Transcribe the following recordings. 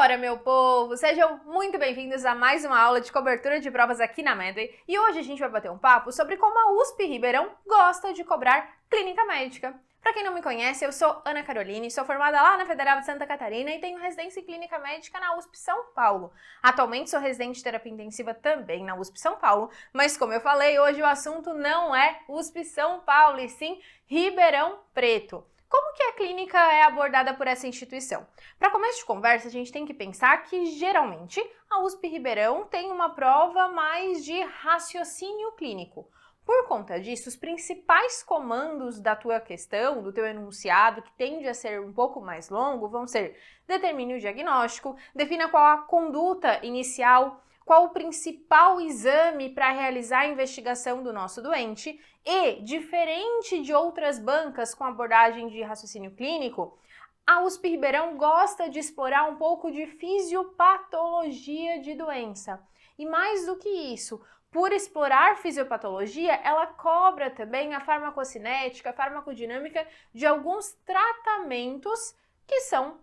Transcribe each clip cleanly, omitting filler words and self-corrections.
Bora, meu povo! Sejam muito bem-vindos a mais uma aula de cobertura de provas aqui na Medley. E hoje a gente vai bater um papo sobre como a USP Ribeirão gosta de cobrar clínica médica. Para quem não me conhece, eu sou Ana Caroline, sou formada lá na Federal de Santa Catarina e tenho residência em clínica médica na USP São Paulo. Atualmente sou residente de terapia intensiva também na USP São Paulo, mas como eu falei, hoje o assunto não é USP São Paulo, e sim Ribeirão Preto. Como que a clínica é abordada por essa instituição? Para começo de conversa, a gente tem que pensar que, geralmente, a USP Ribeirão tem uma prova mais de raciocínio clínico. Por conta disso, os principais comandos da tua questão, do teu enunciado, que tende a ser um pouco mais longo, vão ser: determine o diagnóstico, defina qual a conduta inicial, qual o principal exame para realizar a investigação do nosso doente e, diferente de outras bancas com abordagem de raciocínio clínico, a USP Ribeirão gosta de explorar um pouco de fisiopatologia de doença. E mais do que isso, por explorar fisiopatologia, ela cobra também a farmacocinética, a farmacodinâmica de alguns tratamentos que são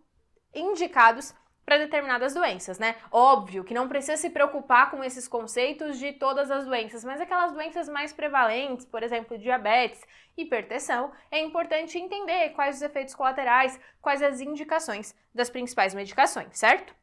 indicados para determinadas doenças, né? Óbvio que não precisa se preocupar com esses conceitos de todas as doenças, mas aquelas doenças mais prevalentes, por exemplo, diabetes, hipertensão, é importante entender quais os efeitos colaterais, quais as indicações das principais medicações, certo?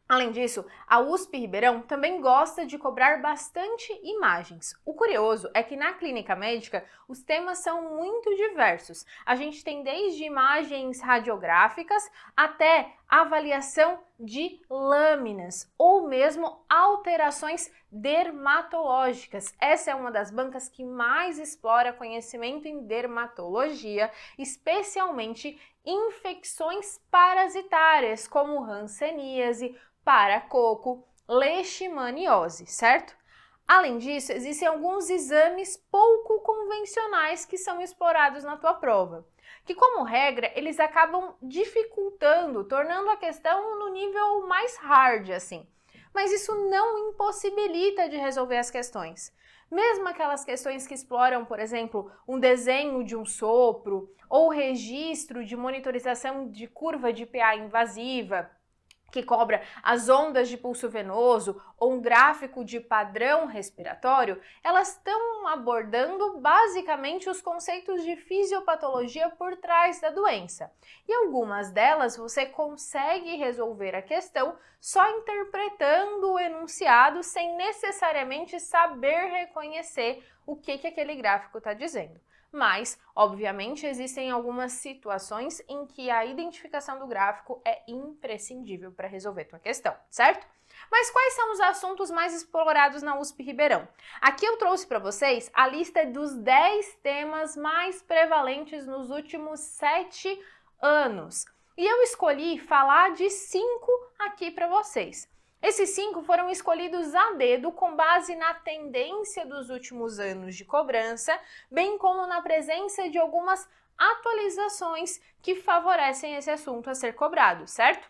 Além disso, a USP Ribeirão também gosta de cobrar bastante imagens. O curioso é que na clínica médica os temas são muito diversos. A gente tem desde imagens radiográficas até avaliação de lâminas ou mesmo alterações dermatológicas. Essa é uma das bancas que mais explora conhecimento em dermatologia, especialmente infecções parasitárias como hanseníase, paracoco, leishmaniose, certo? Além disso, existem alguns exames pouco convencionais que são explorados na tua prova, que como regra, eles acabam dificultando, tornando a questão no nível mais hard, assim. Mas isso não impossibilita de resolver as questões. Mesmo aquelas questões que exploram, por exemplo, um desenho de um sopro ou registro de monitorização de curva de PA invasiva, que cobra as ondas de pulso venoso ou um gráfico de padrão respiratório, elas estão abordando basicamente os conceitos de fisiopatologia por trás da doença. E algumas delas você consegue resolver a questão só interpretando o enunciado sem necessariamente saber reconhecer o que aquele gráfico está dizendo. Mas, obviamente, existem algumas situações em que a identificação do gráfico é imprescindível para resolver tua questão, certo? Mas quais são os assuntos mais explorados na USP Ribeirão? Aqui eu trouxe para vocês a lista dos 10 temas mais prevalentes nos últimos 7 anos. E eu escolhi falar de 5 aqui para vocês. Esses 5 foram escolhidos a dedo com base na tendência dos últimos anos de cobrança, bem como na presença de algumas atualizações que favorecem esse assunto a ser cobrado, certo?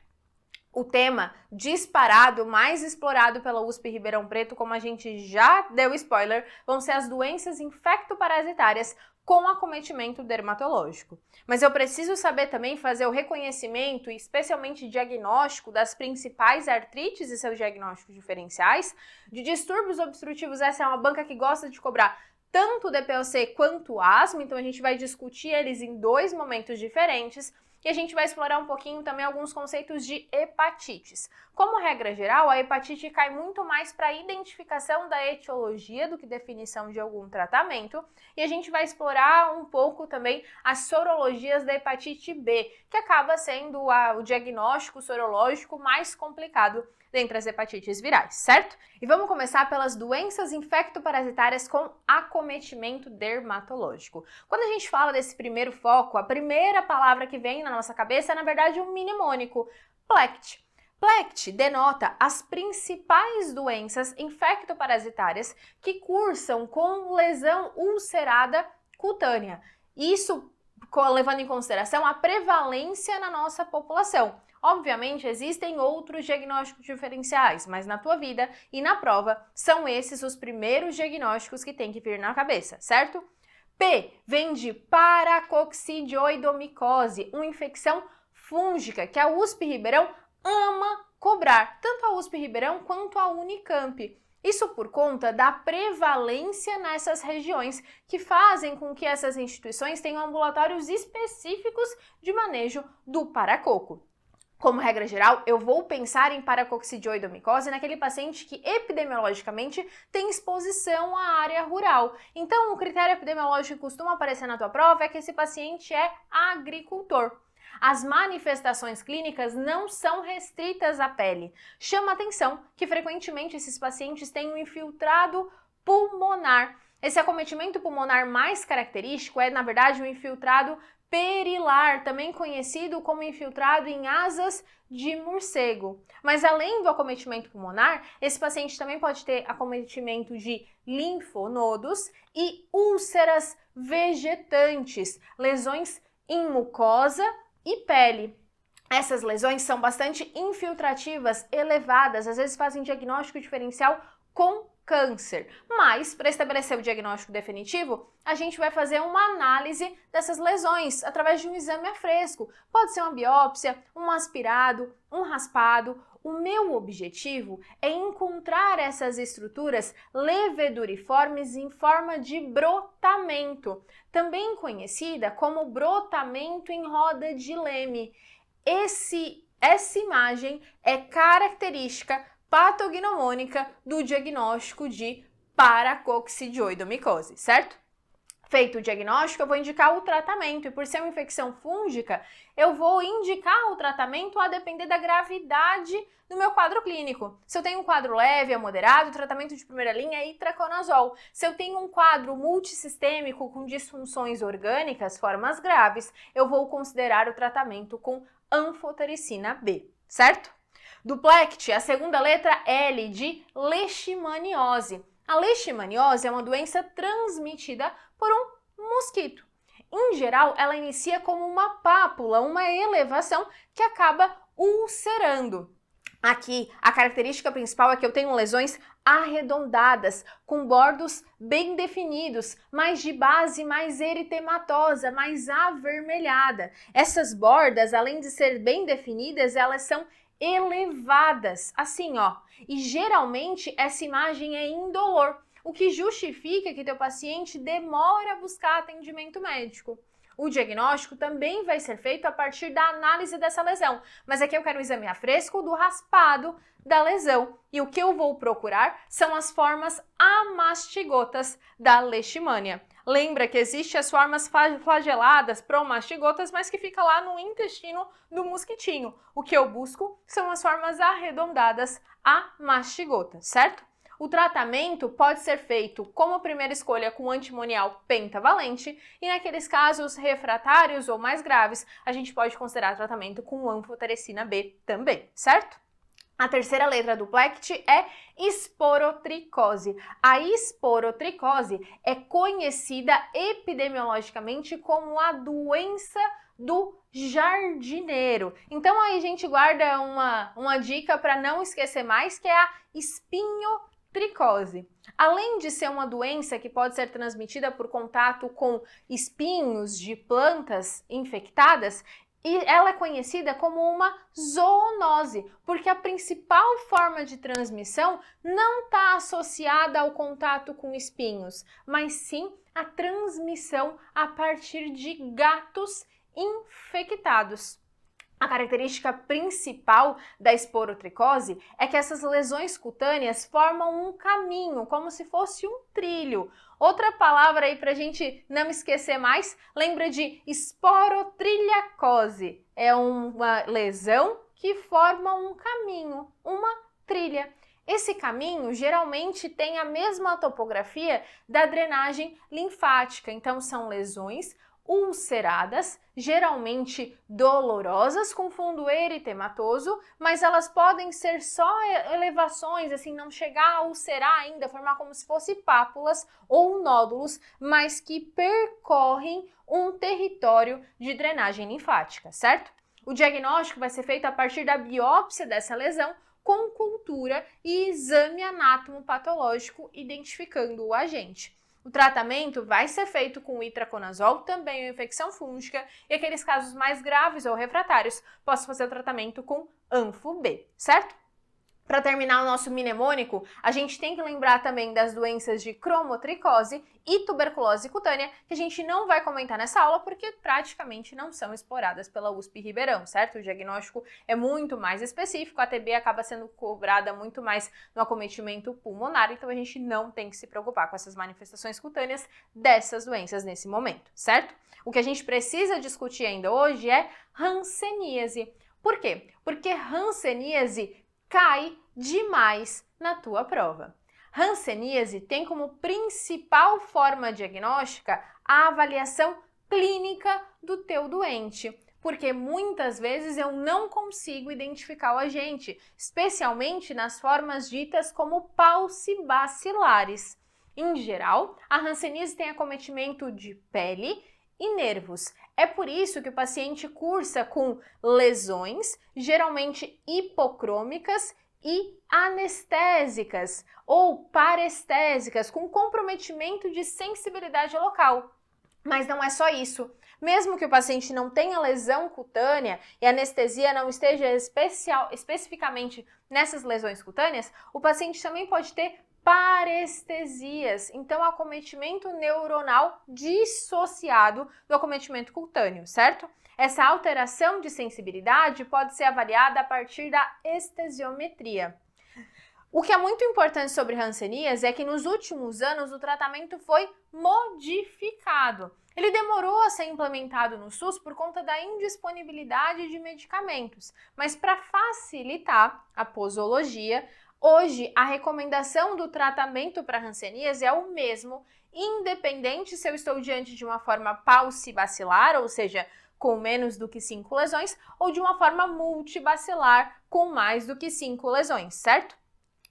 O tema disparado, mais explorado pela USP Ribeirão Preto, como a gente já deu spoiler, vão ser as doenças infectoparasitárias com acometimento dermatológico. Mas eu preciso saber também fazer o reconhecimento e especialmente diagnóstico das principais artrites e seus diagnósticos diferenciais. De distúrbios obstrutivos, essa é uma banca que gosta de cobrar tanto DPOC quanto asma, então a gente vai discutir eles em 2 momentos diferentes. E a gente vai explorar um pouquinho também alguns conceitos de hepatites. Como regra geral, a hepatite cai muito mais para a identificação da etiologia do que definição de algum tratamento. E a gente vai explorar um pouco também as sorologias da hepatite B, que acaba sendo o diagnóstico sorológico mais complicado dentre as hepatites virais, certo? E vamos começar pelas doenças infectoparasitárias com acometimento dermatológico. Quando a gente fala desse primeiro foco, a primeira palavra que vem na nossa cabeça é, na verdade, um mnemônico: PLECT. PLECT denota as principais doenças infectoparasitárias que cursam com lesão ulcerada cutânea. Isso levando em consideração a prevalência na nossa população. Obviamente, existem outros diagnósticos diferenciais, mas na tua vida e na prova são esses os primeiros diagnósticos que tem que vir na cabeça, certo? P vem de paracoccidioidomicose, uma infecção fúngica que a USP Ribeirão ama cobrar tanto a USP Ribeirão quanto a Unicamp. Isso por conta da prevalência nessas regiões, que fazem com que essas instituições tenham ambulatórios específicos de manejo do paracoco. Como regra geral, eu vou pensar em paracoccidioidomicose naquele paciente que epidemiologicamente tem exposição à área rural. Então, o critério epidemiológico que costuma aparecer na tua prova é que esse paciente é agricultor. As manifestações clínicas não são restritas à pele. Chama atenção que frequentemente esses pacientes têm um infiltrado pulmonar. Esse acometimento pulmonar mais característico é, na verdade, um infiltrado perilar, também conhecido como infiltrado em asas de morcego. Mas além do acometimento pulmonar, esse paciente também pode ter acometimento de linfonodos e úlceras vegetantes, lesões em mucosa e pele. Essas lesões são bastante infiltrativas, elevadas, às vezes fazem diagnóstico diferencial com câncer. Mas, para estabelecer o diagnóstico definitivo, a gente vai fazer uma análise dessas lesões através de um exame a fresco. Pode ser uma biópsia, um aspirado, um raspado. O meu objetivo é encontrar essas estruturas leveduriformes em forma de brotamento, também conhecida como brotamento em roda de Leme. Essa imagem é característica patognomônica do diagnóstico de paracoccidioidomicose, certo? Feito o diagnóstico, eu vou indicar o tratamento, e por ser uma infecção fúngica, eu vou indicar o tratamento a depender da gravidade do meu quadro clínico. Se eu tenho um quadro leve a moderado, o tratamento de primeira linha é itraconazol. Se eu tenho um quadro multissistêmico com disfunções orgânicas, formas graves, eu vou considerar o tratamento com anfotericina B, certo? Duplex, a segunda letra L de leishmaniose. A leishmaniose é uma doença transmitida por um mosquito. Em geral, ela inicia como uma pápula, uma elevação que acaba ulcerando. Aqui, a característica principal é que eu tenho lesões arredondadas, com bordos bem definidos, mas de base mais eritematosa, mais avermelhada. Essas bordas, além de ser bem definidas, elas são elevadas, assim ó, e geralmente essa imagem é indolor, o que justifica que teu paciente demora a buscar atendimento médico. O diagnóstico também vai ser feito a partir da análise dessa lesão, mas aqui eu quero um exame a fresco do raspado da lesão, e o que eu vou procurar são as formas amastigotas da leishmania. Lembra que existem as formas flageladas, promastigotas, mas que fica lá no intestino do mosquitinho. O que eu busco são as formas arredondadas amastigotas, certo? O tratamento pode ser feito como primeira escolha com antimonial pentavalente e naqueles casos refratários ou mais graves, a gente pode considerar tratamento com anfotericina B também, certo? A terceira letra do Plect é esporotricose. A esporotricose é conhecida epidemiologicamente como a doença do jardineiro. Então aí a gente guarda uma dica para não esquecer mais, que é a espinhotricose. Além de ser uma doença que pode ser transmitida por contato com espinhos de plantas infectadas, e ela é conhecida como uma zoonose, porque a principal forma de transmissão não está associada ao contato com espinhos, mas sim a transmissão a partir de gatos infectados. A característica principal da esporotricose é que essas lesões cutâneas formam um caminho, como se fosse um trilho. Outra palavra aí para a gente não esquecer mais, lembra de esporotrilhacose. É uma lesão que forma um caminho, uma trilha. Esse caminho geralmente tem a mesma topografia da drenagem linfática, então são lesões ulceradas, geralmente dolorosas, com fundo eritematoso, mas elas podem ser só elevações, assim, não chegar a ulcerar ainda, formar como se fossem pápulas ou nódulos, mas que percorrem um território de drenagem linfática, certo? O diagnóstico vai ser feito a partir da biópsia dessa lesão, com cultura e exame anatomopatológico identificando o agente. O tratamento vai ser feito com itraconazol, também uma infecção fúngica, e aqueles casos mais graves ou refratários, posso fazer o tratamento com Anfu-B, certo? Para terminar o nosso mnemônico, a gente tem que lembrar também das doenças de cromotricose e tuberculose cutânea, que a gente não vai comentar nessa aula porque praticamente não são exploradas pela USP Ribeirão, certo? O diagnóstico é muito mais específico, a TB acaba sendo cobrada muito mais no acometimento pulmonar, então a gente não tem que se preocupar com essas manifestações cutâneas dessas doenças nesse momento, certo? O que a gente precisa discutir ainda hoje é hanseníase. Por quê? Porque hanseníase cai demais na tua prova. Hanseníase tem como principal forma diagnóstica a avaliação clínica do teu doente, porque muitas vezes eu não consigo identificar o agente, especialmente nas formas ditas como paucibacilares. Em geral, a hanseníase tem acometimento de pele e nervos. É por isso que o paciente cursa com lesões, geralmente hipocrômicas e anestésicas ou parestésicas, com comprometimento de sensibilidade local. Mas não é só isso. Mesmo que o paciente não tenha lesão cutânea e a anestesia não esteja especificamente nessas lesões cutâneas, o paciente também pode ter parestesias, então acometimento neuronal dissociado do acometimento cutâneo, certo? Essa alteração de sensibilidade pode ser avaliada a partir da estesiometria. O que é muito importante sobre hanseníase é que nos últimos anos o tratamento foi modificado. Ele demorou a ser implementado no SUS por conta da indisponibilidade de medicamentos, mas para facilitar a posologia, hoje, a recomendação do tratamento para hanseníase é o mesmo, independente se eu estou diante de uma forma paucibacilar, ou seja, com menos do que 5 lesões, ou de uma forma multibacilar, com mais do que 5 lesões, certo?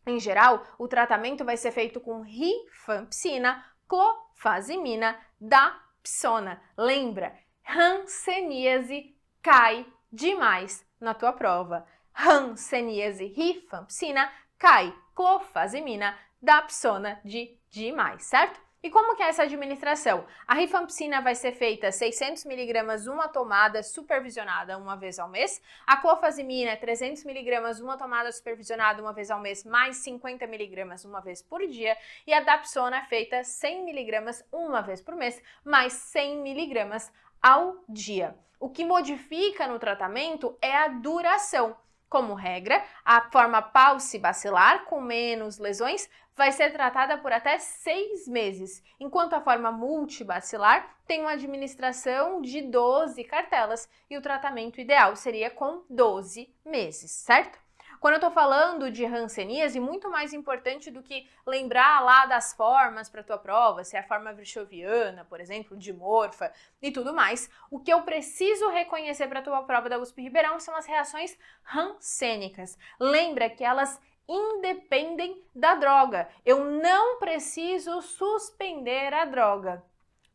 Em geral, o tratamento vai ser feito com rifampicina, clofazimina, dapsona. Lembra, hanseníase cai demais na tua prova. Hanseníase, rifampicina, cai clofazimina, dapsona de demais, certo? E como que é essa administração? A rifampicina vai ser feita 600 mg uma tomada supervisionada uma vez ao mês. A clofazimina 300 mg uma tomada supervisionada uma vez ao mês, mais 50 mg uma vez por dia. E a dapsona é feita 100 mg uma vez por mês, mais 100 mg ao dia. O que modifica no tratamento é a duração. Como regra, a forma paucibacilar, com menos lesões, vai ser tratada por até 6 meses, enquanto a forma multibacilar tem uma administração de 12 cartelas e o tratamento ideal seria com 12 meses, certo? Quando eu estou falando de hanseníase, muito mais importante do que lembrar lá das formas para a tua prova, se é a forma virchoviana, por exemplo, dimorfa e tudo mais, o que eu preciso reconhecer para a tua prova da USP Ribeirão são as reações hansênicas. Lembra que elas independem da droga. Eu não preciso suspender a droga.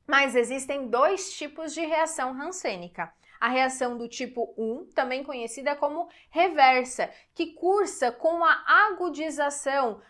Mas existem dois tipos de reação hansênica. A reação do tipo 1, também conhecida como reversa, que cursa com a agudização,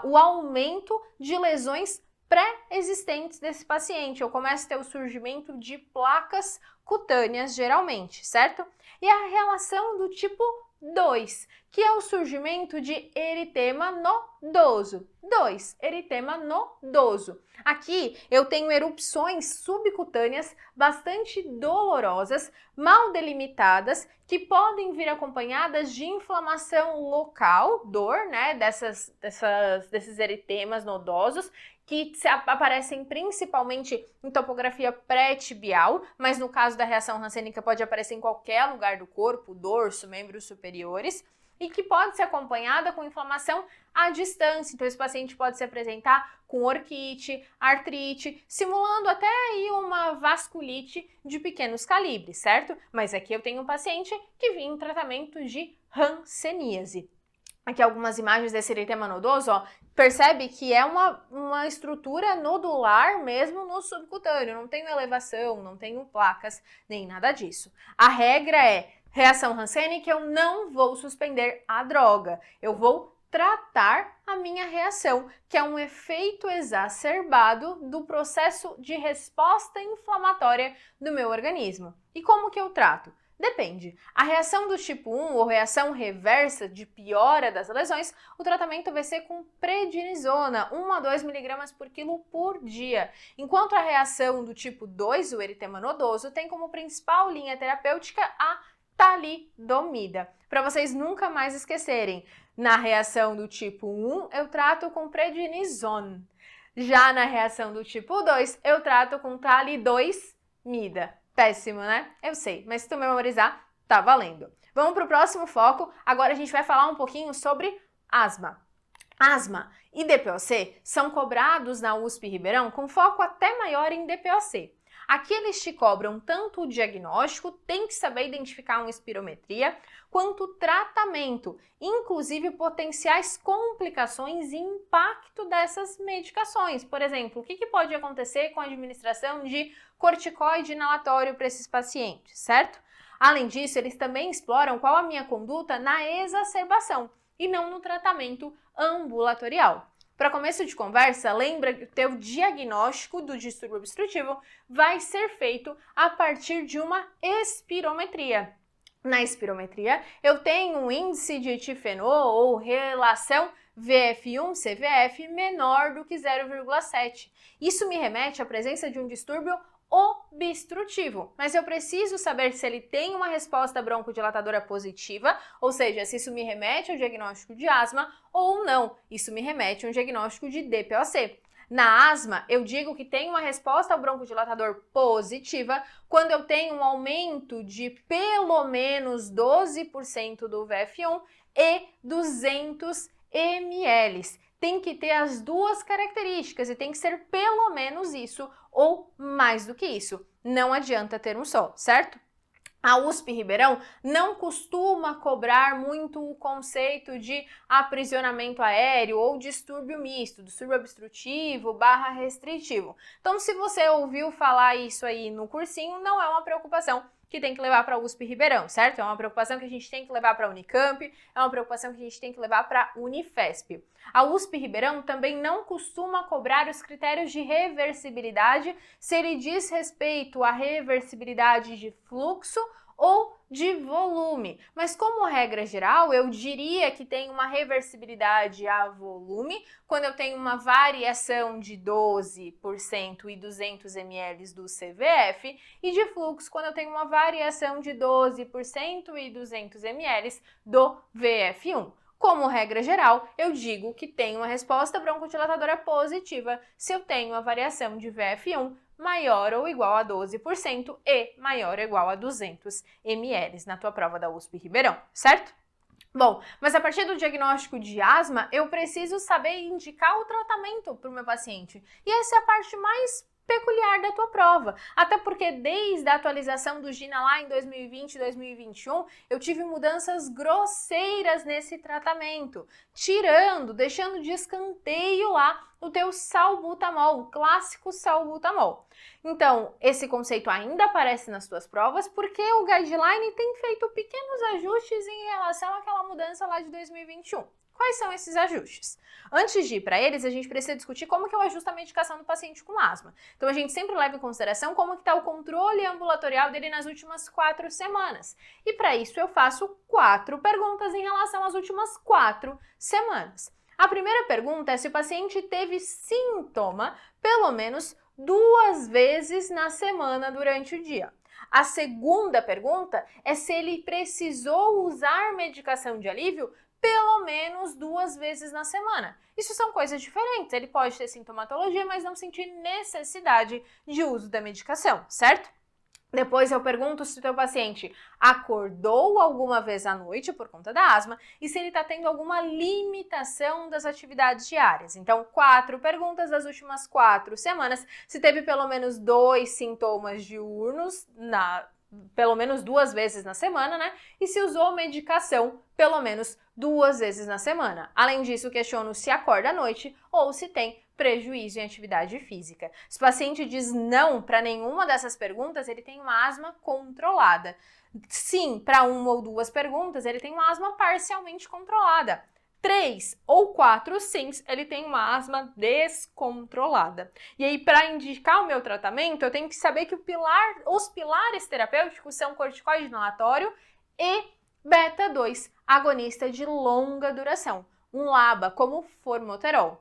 o aumento de lesões pré-existentes desse paciente. Eu começo a ter o surgimento de placas cutâneas, geralmente, certo? E a relação do tipo 2, que é o surgimento de eritema nodoso. 2. Eritema nodoso. Aqui eu tenho erupções subcutâneas bastante dolorosas, mal delimitadas, que podem vir acompanhadas de inflamação local, dor, né, desses eritemas nodosos, que aparecem principalmente em topografia pré-tibial, mas no caso da reação hansênica pode aparecer em qualquer lugar do corpo, dorso, membros superiores, e que pode ser acompanhada com inflamação à distância. Então, esse paciente pode se apresentar com orquite, artrite, simulando até aí uma vasculite de pequenos calibres, certo? Mas aqui eu tenho um paciente que vinha em tratamento de hanseníase. Aqui algumas imagens desse eritema nodoso, ó. Percebe que é uma estrutura nodular mesmo no subcutâneo, não tenho elevação, não tenho placas, nem nada disso. A regra é, reação hansênica, eu não vou suspender a droga, eu vou tratar a minha reação, que é um efeito exacerbado do processo de resposta inflamatória do meu organismo. E como que eu trato? Depende. A reação do tipo 1 ou reação reversa de piora das lesões, o tratamento vai ser com prednisona, 1 a 2 mg por quilo por dia. Enquanto a reação do tipo 2, o eritema nodoso, tem como principal linha terapêutica a talidomida. Para vocês nunca mais esquecerem, na reação do tipo 1, eu trato com prednisona. Já na reação do tipo 2, eu trato com talidomida. Péssimo, né? Eu sei, mas se tu memorizar, tá valendo. Vamos para o próximo foco. Agora a gente vai falar um pouquinho sobre asma. Asma e DPOC são cobrados na USP Ribeirão com foco até maior em DPOC. Aqui eles te cobram tanto o diagnóstico, tem que saber identificar uma espirometria, quanto o tratamento, inclusive potenciais complicações e impacto dessas medicações. Por exemplo, o que pode acontecer com a administração de corticoide inalatório para esses pacientes, certo? Além disso, eles também exploram qual a minha conduta na exacerbação e não no tratamento ambulatorial. Para começo de conversa, lembra que o teu diagnóstico do distúrbio obstrutivo vai ser feito a partir de uma espirometria. Na espirometria, eu tenho um índice de etifenol ou relação VF1-CVF menor do que 0,7. Isso me remete à presença de um distúrbio obstrutivo, mas eu preciso saber se ele tem uma resposta broncodilatadora positiva, ou seja, se isso me remete ao diagnóstico de asma ou não, isso me remete a um diagnóstico de DPOC. Na asma, eu digo que tem uma resposta ao broncodilatador positiva quando eu tenho um aumento de pelo menos 12% do VF1 e 200 ml. Tem que ter as duas características e tem que ser pelo menos isso ou mais do que isso. Não adianta ter um só, certo? A USP Ribeirão não costuma cobrar muito o conceito de aprisionamento aéreo ou distúrbio misto, distúrbio obstrutivo / restritivo. Então, se você ouviu falar isso aí no cursinho, não é uma preocupação que tem que levar para a USP Ribeirão, certo? É uma preocupação que a gente tem que levar para a Unicamp, é uma preocupação que a gente tem que levar para a Unifesp. A USP Ribeirão também não costuma cobrar os critérios de reversibilidade se ele diz respeito à reversibilidade de fluxo ou de volume, mas como regra geral, eu diria que tem uma reversibilidade a volume quando eu tenho uma variação de 12% e 200 ml do CVF e de fluxo quando eu tenho uma variação de 12% e 200 ml do VF1. Como regra geral, eu digo que tem uma resposta broncodilatadora positiva se eu tenho a variação de VF1 maior ou igual a 12% e maior ou igual a 200 ml na tua prova da USP Ribeirão, certo? Bom, mas a partir do diagnóstico de asma, eu preciso saber indicar o tratamento para o meu paciente. E essa é a parte mais peculiar da tua prova, até porque desde a atualização do GINA lá em 2020 e 2021, eu tive mudanças grosseiras nesse tratamento, deixando de escanteio lá o teu salbutamol, o clássico salbutamol. Então, esse conceito ainda aparece nas tuas provas porque o guideline tem feito pequenos ajustes em relação àquela mudança lá de 2021. Quais são esses ajustes? Antes de ir para eles, a gente precisa discutir como que eu ajusto a medicação do paciente com asma. Então, a gente sempre leva em consideração como que está o controle ambulatorial dele nas últimas 4 semanas. E para isso, eu faço 4 perguntas em relação às últimas 4 semanas. A primeira pergunta é se o paciente teve sintoma pelo menos 2 vezes na semana durante o dia. A segunda pergunta é se ele precisou usar medicação de alívio pelo menos 2 vezes na semana. Isso são coisas diferentes. Ele pode ter sintomatologia, mas não sentir necessidade de uso da medicação, certo? Depois eu pergunto se o teu paciente acordou alguma vez à noite por conta da asma e se ele está tendo alguma limitação das atividades diárias. Então, 4 perguntas das últimas 4 semanas, se teve pelo menos 2 sintomas diurnos pelo menos 2 vezes na semana, né? E se usou medicação pelo menos 2 vezes na semana. Além disso, questiono se acorda à noite ou se tem prejuízo em atividade física. Se o paciente diz não para nenhuma dessas perguntas, ele tem uma asma controlada. Sim, para 1 ou 2 perguntas, ele tem uma asma parcialmente controlada. 3 ou 4 sims, ele tem uma asma descontrolada. E aí, para indicar o meu tratamento, eu tenho que saber que os pilares terapêuticos são corticoide inalatório e beta-2, agonista de longa duração, um LABA, como formoterol.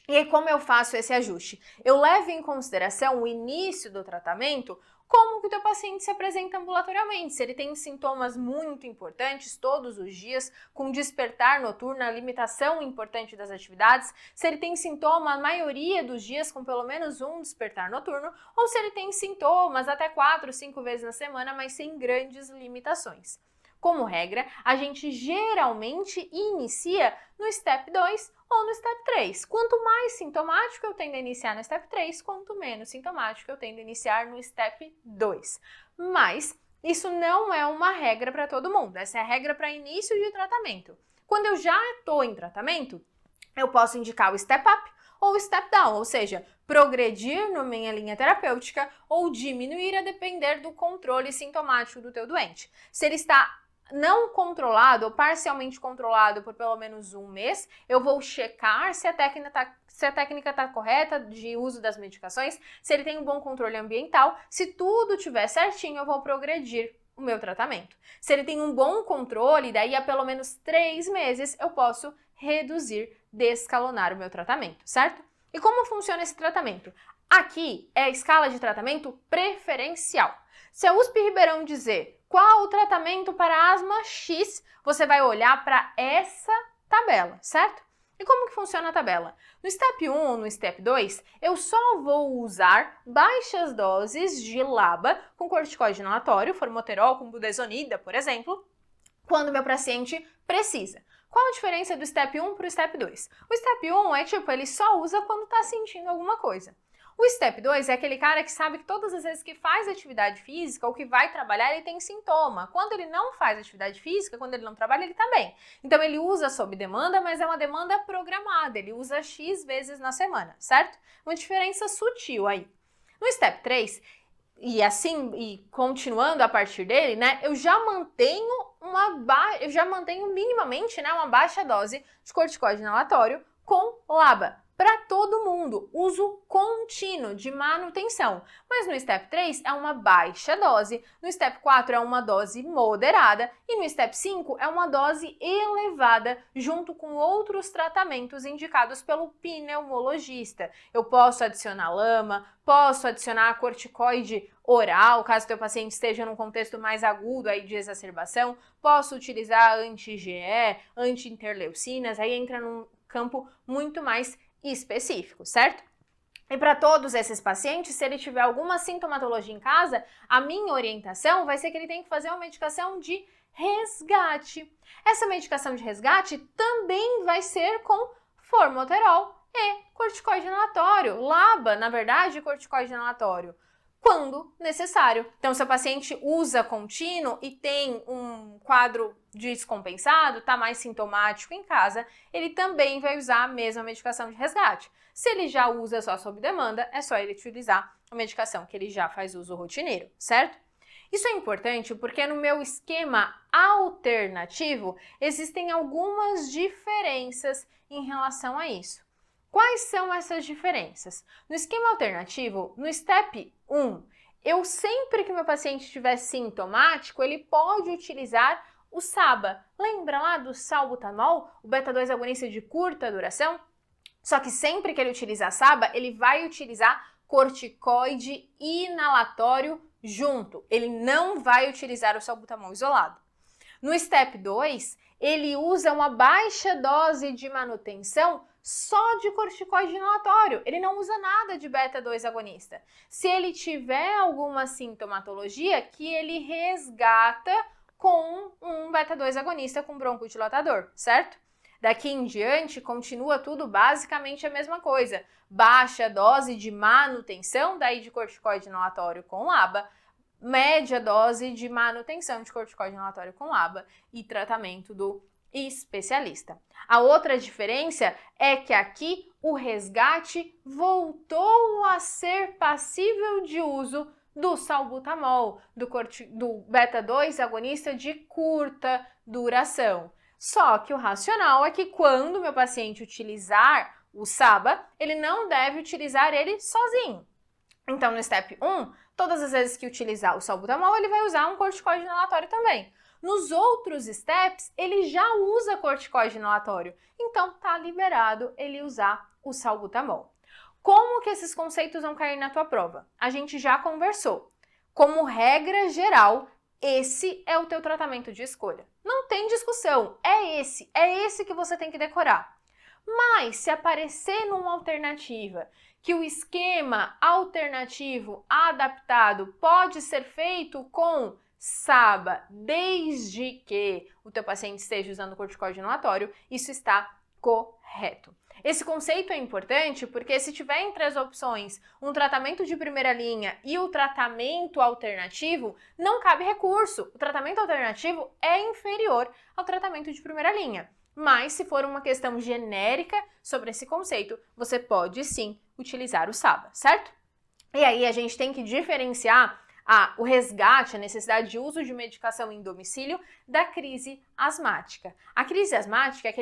E aí, como eu faço esse ajuste? Eu levo em consideração o início do tratamento, como que o teu paciente se apresenta ambulatorialmente, se ele tem sintomas muito importantes todos os dias, com despertar noturno, a limitação importante das atividades, se ele tem sintoma a maioria dos dias com pelo menos um despertar noturno, ou se ele tem sintomas até 4, 5 vezes na semana, mas sem grandes limitações. Como regra, a gente geralmente inicia no Step 2 ou no Step 3. Quanto mais sintomático eu tendo a iniciar no Step 3, quanto menos sintomático eu tendo a iniciar no Step 2. Mas isso não é uma regra para todo mundo, essa é a regra para início de tratamento. Quando eu já estou em tratamento, eu posso indicar o Step Up ou o Step Down, ou seja, progredir na minha linha terapêutica ou diminuir a depender do controle sintomático do teu doente. Se ele está não controlado ou parcialmente controlado por pelo menos um mês, eu vou checar se a técnica está correta de uso das medicações, se ele tem um bom controle ambiental. Se tudo estiver certinho, eu vou progredir o meu tratamento. Se ele tem um bom controle, daí a pelo menos 3 meses eu posso reduzir, descalonar o meu tratamento, certo? E como funciona esse tratamento? Aqui é a escala de tratamento preferencial. Se a USP Ribeirão dizer qual o tratamento para asma X, você vai olhar para essa tabela, certo? E como que funciona a tabela? No Step 1 ou no Step 2, eu só vou usar baixas doses de LABA com corticoide inalatório, formoterol com budesonida, por exemplo, quando meu paciente precisa. Qual a diferença do Step 1 para o Step 2? O Step 1 é tipo, ele só usa quando está sentindo alguma coisa. O Step 2 é aquele cara que sabe que todas as vezes que faz atividade física ou que vai trabalhar, ele tem sintoma. Quando ele não faz atividade física, quando ele não trabalha, ele tá bem. Então ele usa sob demanda, mas é uma demanda programada, ele usa X vezes na semana, certo? Uma diferença sutil aí. No Step 3, e continuando a partir dele, né, eu já mantenho minimamente, né, uma baixa dose de corticoide inalatório com LABA. Para todo mundo, uso contínuo de manutenção. Mas no Step 3 é uma baixa dose, no Step 4 é uma dose moderada e no Step 5 é uma dose elevada junto com outros tratamentos indicados pelo pneumologista. Eu posso adicionar lama, posso adicionar corticoide oral, caso teu paciente esteja num contexto mais agudo aí de exacerbação, posso utilizar anti-IgE, anti-interleucinas, aí entra num campo muito mais específico, certo? E para todos esses pacientes, se ele tiver alguma sintomatologia em casa, a minha orientação vai ser que ele tem que fazer uma medicação de resgate. Essa medicação de resgate também vai ser com formoterol e corticoide inalatório, LABA, na verdade, corticoide inalatório, quando necessário. Então, se o paciente usa contínuo e tem um quadro descompensado, está mais sintomático em casa, ele também vai usar a mesma medicação de resgate. Se ele já usa só sob demanda, é só ele utilizar a medicação que ele já faz uso rotineiro, certo? Isso é importante porque no meu esquema alternativo existem algumas diferenças em relação a isso. Quais são essas diferenças? No esquema alternativo, no Step 1, eu sempre que meu paciente estiver sintomático, ele pode utilizar o SABA. Lembra lá do salbutamol, o beta-2 agonista de curta duração? Só que sempre que ele utilizar SABA, ele vai utilizar corticoide inalatório junto. Ele não vai utilizar o salbutamol isolado. No Step 2, ele usa uma baixa dose de manutenção só de corticoide inalatório, ele não usa nada de beta-2 agonista. Se ele tiver alguma sintomatologia, que ele resgata com um beta-2 agonista com broncodilatador, certo? Daqui em diante, continua tudo basicamente a mesma coisa. Baixa dose de manutenção, daí de corticoide inalatório com LABA, média dose de manutenção de corticoide inalatório com LABA e tratamento do especialista. A outra diferença é que aqui o resgate voltou a ser passível de uso do salbutamol, do beta-2 agonista de curta duração. Só que o racional é que quando o meu paciente utilizar o SABA, ele não deve utilizar ele sozinho. Então, no step 1, todas as vezes que utilizar o salbutamol, ele vai usar um corticoide inalatório também. Nos outros steps, ele já usa corticoide inalatório, então tá liberado ele usar o salbutamol. Como que esses conceitos vão cair na tua prova? A gente já conversou. Como regra geral, esse é o teu tratamento de escolha. Não tem discussão, é esse que você tem que decorar. Mas se aparecer numa alternativa que o esquema alternativo adaptado pode ser feito com SABA, desde que o teu paciente esteja usando corticoide inalatório, isso está correto. Esse conceito é importante porque se tiver entre as opções um tratamento de primeira linha e o tratamento alternativo, não cabe recurso. O tratamento alternativo é inferior ao tratamento de primeira linha. Mas se for uma questão genérica sobre esse conceito, você pode sim utilizar o SABA, certo? E aí a gente tem que diferenciar o resgate, a necessidade de uso de medicação em domicílio da crise asmática. A crise asmática é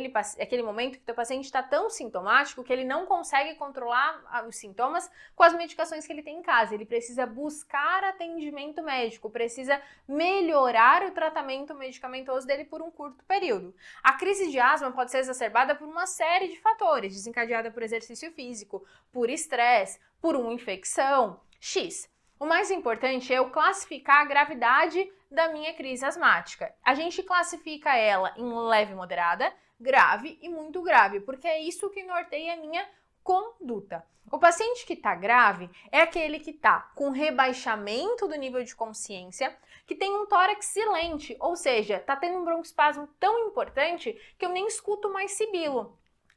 aquele momento que o teu paciente está tão sintomático que ele não consegue controlar os sintomas com as medicações que ele tem em casa. Ele precisa buscar atendimento médico, precisa melhorar o tratamento medicamentoso dele por um curto período. A crise de asma pode ser exacerbada por uma série de fatores, desencadeada por exercício físico, por estresse, por uma infecção, X. O mais importante é eu classificar a gravidade da minha crise asmática. A gente classifica ela em leve, moderada, grave e muito grave, porque é isso que norteia a minha conduta. O paciente que está grave é aquele que está com rebaixamento do nível de consciência, que tem um tórax silente, ou seja, está tendo um broncoespasmo tão importante que eu nem escuto mais sibilo.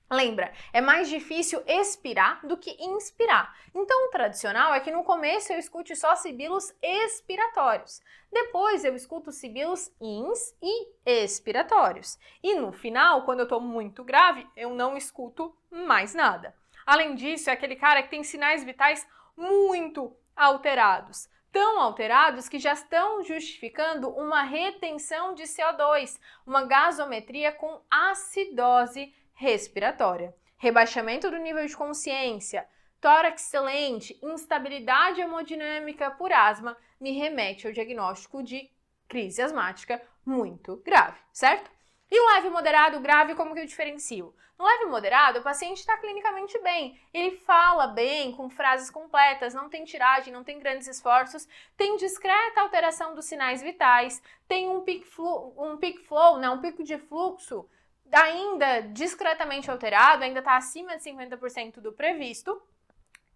Lembra, é mais difícil expirar do que inspirar. Então, o tradicional é que no começo eu escute só sibilos expiratórios. Depois eu escuto sibilos ins e expiratórios. E no final, quando eu estou muito grave, eu não escuto mais nada. Além disso, é aquele cara que tem sinais vitais muito alterados. Tão alterados que já estão justificando uma retenção de CO2, uma gasometria com acidose respiratória. Rebaixamento do nível de consciência, tórax silente, instabilidade hemodinâmica por asma me remete ao diagnóstico de crise asmática muito grave, certo? E o leve, moderado, grave, como que eu diferencio? No leve e moderado, o paciente está clinicamente bem, ele fala bem, com frases completas, não tem tiragem, não tem grandes esforços, tem discreta alteração dos sinais vitais, tem um pico de fluxo ainda discretamente alterado, ainda está acima de 50% do previsto,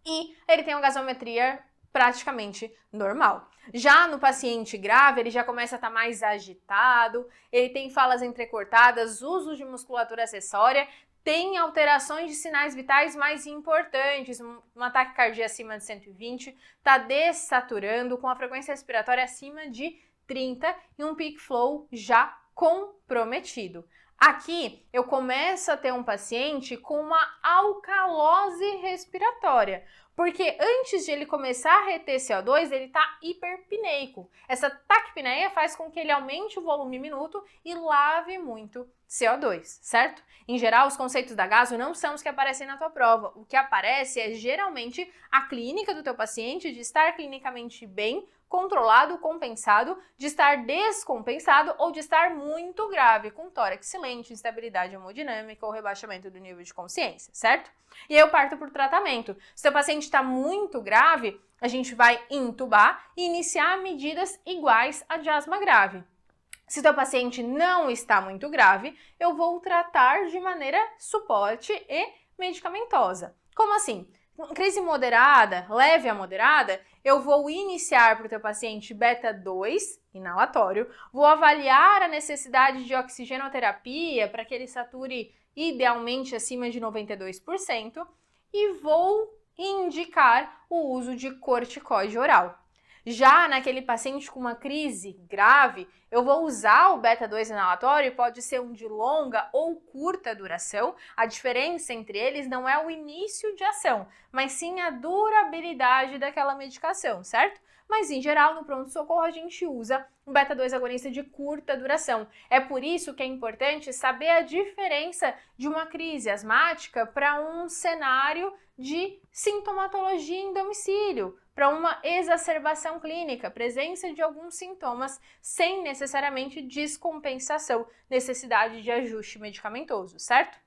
e ele tem uma gasometria praticamente normal. Já no paciente grave, ele já começa a estar mais agitado, ele tem falas entrecortadas, uso de musculatura acessória, tem alterações de sinais vitais mais importantes, uma taquicardia acima de 120, está dessaturando, com a frequência respiratória acima de 30 e um peak flow já comprometido. Aqui eu começo a ter um paciente com uma alcalose respiratória, porque antes de ele começar a reter CO2, ele está hiperpneico. Essa taquipneia faz com que ele aumente o volume minuto e lave muito CO2, certo? Em geral, os conceitos da gaso não são os que aparecem na tua prova. O que aparece é geralmente a clínica do teu paciente de estar clinicamente bem, controlado, compensado, de estar descompensado ou de estar muito grave, com tórax silente, instabilidade hemodinâmica ou rebaixamento do nível de consciência, certo? E aí eu parto por tratamento. Se o paciente está muito grave, a gente vai intubar e iniciar medidas iguais à de asma grave. Se o teu paciente não está muito grave, eu vou tratar de maneira suporte e medicamentosa. Como assim? Crise moderada, leve a moderada, eu vou iniciar para o teu paciente beta-2 inalatório, vou avaliar a necessidade de oxigenoterapia para que ele sature idealmente acima de 92% e vou indicar o uso de corticoide oral. Já naquele paciente com uma crise grave, eu vou usar o beta-2 inalatório, pode ser um de longa ou curta duração. A diferença entre eles não é o início de ação, mas sim a durabilidade daquela medicação, certo? mas em geral no pronto-socorro a gente usa um beta-2 agonista de curta duração. É por isso que é importante saber a diferença de uma crise asmática para um cenário de sintomatologia em domicílio, para uma exacerbação clínica, presença de alguns sintomas sem necessariamente descompensação, necessidade de ajuste medicamentoso, certo?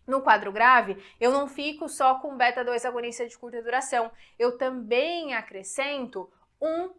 No quadro grave, eu não fico só com beta-2 agonista de curta duração, eu também acrescento um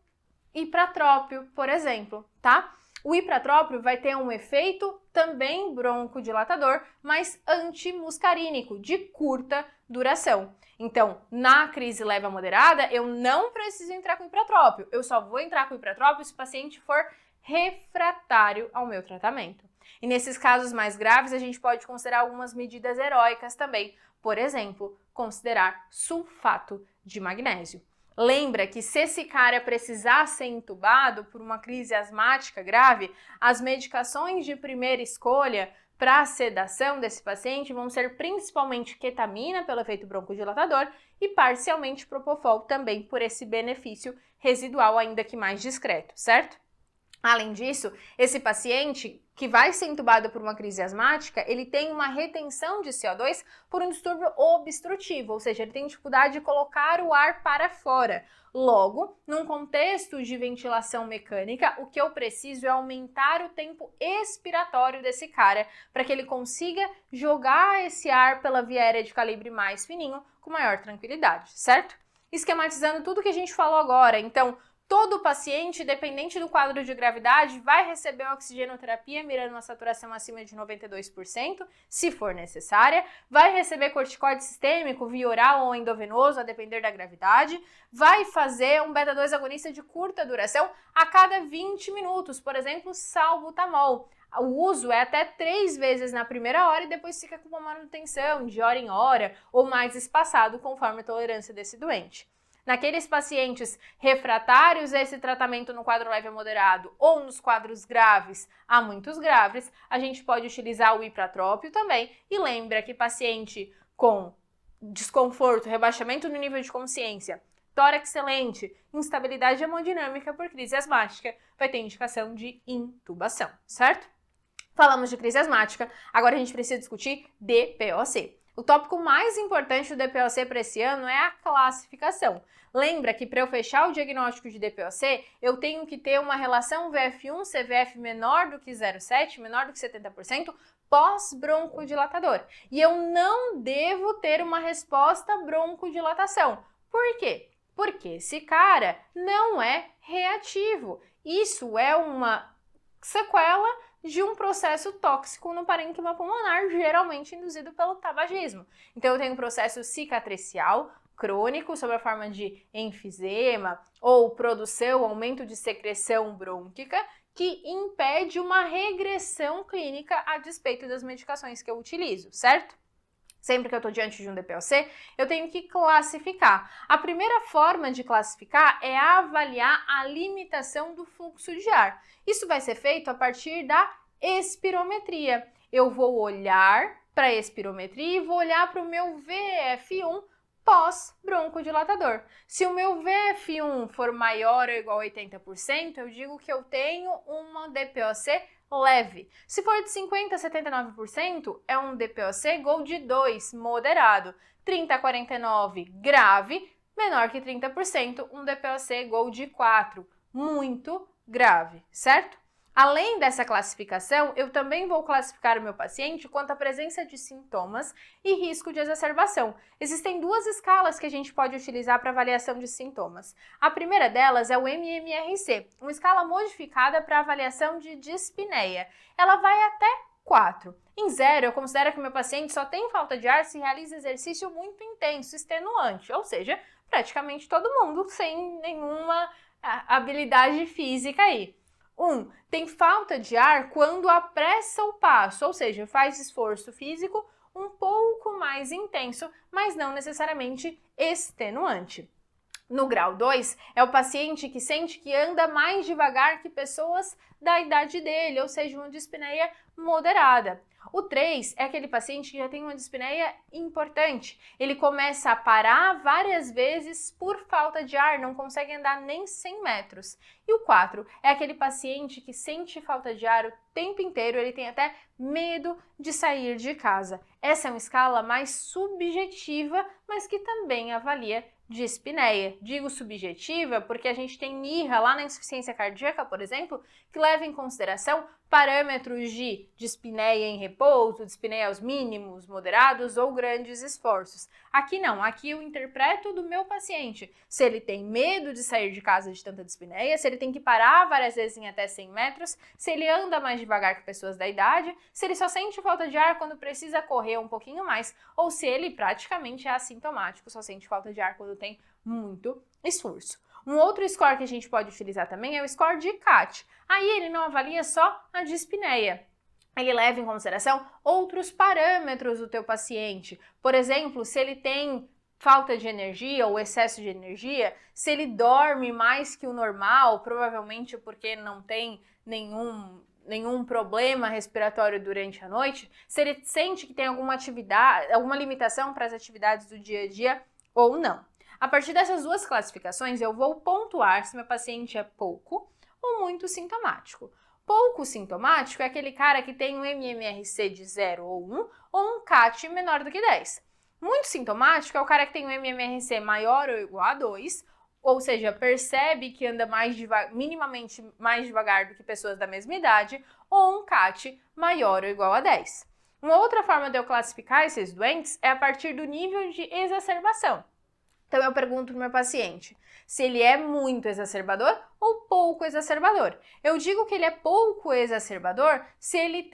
ipratrópio, por exemplo, tá? O ipratrópio vai ter um efeito também broncodilatador, mas antimuscarínico, de curta duração. Então, na crise leve a moderada, eu não preciso entrar com ipratrópio, eu só vou entrar com ipratrópio se o paciente for refratário ao meu tratamento. E nesses casos mais graves, a gente pode considerar algumas medidas heróicas também. Por exemplo, considerar sulfato de magnésio. Lembra que se esse cara precisar ser entubado por uma crise asmática grave, as medicações de primeira escolha para a sedação desse paciente vão ser principalmente ketamina, pelo efeito broncodilatador, e parcialmente propofol, também por esse benefício residual, ainda que mais discreto, certo? Além disso, esse paciente que vai ser entubado por uma crise asmática, ele tem uma retenção de CO2 por um distúrbio obstrutivo, ou seja, ele tem dificuldade de colocar o ar para fora. Logo, num contexto de ventilação mecânica, o que eu preciso é aumentar o tempo expiratório desse cara, para que ele consiga jogar esse ar pela via aérea de calibre mais fininho com maior tranquilidade, certo? Esquematizando tudo que a gente falou agora, então, todo paciente, dependente do quadro de gravidade, vai receber uma oxigenoterapia mirando uma saturação acima de 92%, se for necessária, vai receber corticoide sistêmico via oral ou endovenoso, a depender da gravidade, vai fazer um beta-2 agonista de curta duração a cada 20 minutos, por exemplo, salbutamol. O uso é até 3 vezes na primeira hora e depois fica com uma manutenção de hora em hora ou mais espaçado conforme a tolerância desse doente. Naqueles pacientes refratários a esse tratamento no quadro leve a moderado ou nos quadros graves a muitos graves, a gente pode utilizar o ipratrópio também. E lembra que paciente com desconforto, rebaixamento no nível de consciência, tórax excelente, instabilidade hemodinâmica por crise asmática, vai ter indicação de intubação, certo? Falamos de crise asmática, agora a gente precisa discutir DPOC. O tópico mais importante do DPOC para esse ano é a classificação. Lembra que para eu fechar o diagnóstico de DPOC, eu tenho que ter uma relação VF1-CVF menor do que 0,7, menor do que 70%, pós-broncodilatador. E eu não devo ter uma resposta broncodilatação. Por quê? Porque esse cara não é reativo. Isso é uma sequela de um processo tóxico no parênquima pulmonar, geralmente induzido pelo tabagismo. Então eu tenho um processo cicatricial crônico, sob a forma de enfisema ou produção, aumento de secreção brônquica, que impede uma regressão clínica a despeito das medicações que eu utilizo, certo? Sempre que eu estou diante de um DPOC, eu tenho que classificar. A primeira forma de classificar é avaliar a limitação do fluxo de ar. Isso vai ser feito a partir da espirometria. Eu vou olhar para a espirometria e vou olhar para o meu VF1 pós-broncodilatador. Se o meu VF1 for maior ou igual a 80%, eu digo que eu tenho uma DPOC leve. Se for de 50% a 79%, é um DPOC Gold 2, moderado. 30% a 49%, grave. Menor que 30%, um DPOC Gold 4, muito grave, certo? Além dessa classificação, eu também vou classificar o meu paciente quanto à presença de sintomas e risco de exacerbação. Existem duas escalas que a gente pode utilizar para avaliação de sintomas. A primeira delas é o MMRC, uma escala modificada para avaliação de dispneia. Ela vai até 4. Em 0, eu considero que o meu paciente só tem falta de ar se realiza exercício muito intenso, extenuante, ou seja, praticamente todo mundo sem nenhuma habilidade física aí. 1. Tem falta de ar quando apressa o passo, ou seja, faz esforço físico um pouco mais intenso, mas não necessariamente extenuante. No grau 2, é o paciente que sente que anda mais devagar que pessoas da idade dele, ou seja, uma dispneia moderada. O 3 é aquele paciente que já tem uma dispneia importante. Ele começa a parar várias vezes por falta de ar, não consegue andar nem 100 metros. E o 4 é aquele paciente que sente falta de ar o tempo inteiro, ele tem até medo de sair de casa. Essa é uma escala mais subjetiva, mas que também avalia dispneia. Digo subjetiva porque a gente tem IRRA lá na insuficiência cardíaca, por exemplo, que leva em consideração parâmetros de dispneia em repouso, dispneia aos mínimos, moderados ou grandes esforços. Aqui não, aqui eu interpreto do meu paciente se ele tem medo de sair de casa de tanta dispneia, se ele tem que parar várias vezes em até 100 metros, se ele anda mais devagar que pessoas da idade, se ele só sente falta de ar quando precisa correr um pouquinho mais, ou se ele praticamente é assintomático, só sente falta de ar quando tem muito esforço. Um outro score que a gente pode utilizar também é o score de CAT. Aí ele não avalia só a dispneia. Ele leva em consideração outros parâmetros do teu paciente. Por exemplo, se ele tem falta de energia ou excesso de energia, se ele dorme mais que o normal, provavelmente porque não tem nenhum problema respiratório durante a noite, se ele sente que tem alguma atividade, alguma limitação para as atividades do dia a dia ou não. A partir dessas duas classificações, eu vou pontuar se meu paciente é pouco ou muito sintomático. Pouco sintomático é aquele cara que tem um MMRC de 0 ou 1 ou um CAT menor do que 10. Muito sintomático é o cara que tem um MMRC maior ou igual a 2, ou seja, percebe que anda minimamente mais devagar do que pessoas da mesma idade, ou um CAT maior ou igual a 10. Uma outra forma de eu classificar esses doentes é a partir do nível de exacerbação. Então eu pergunto para o meu paciente se ele é muito exacerbador ou pouco exacerbador. Eu digo que ele é pouco exacerbador se ele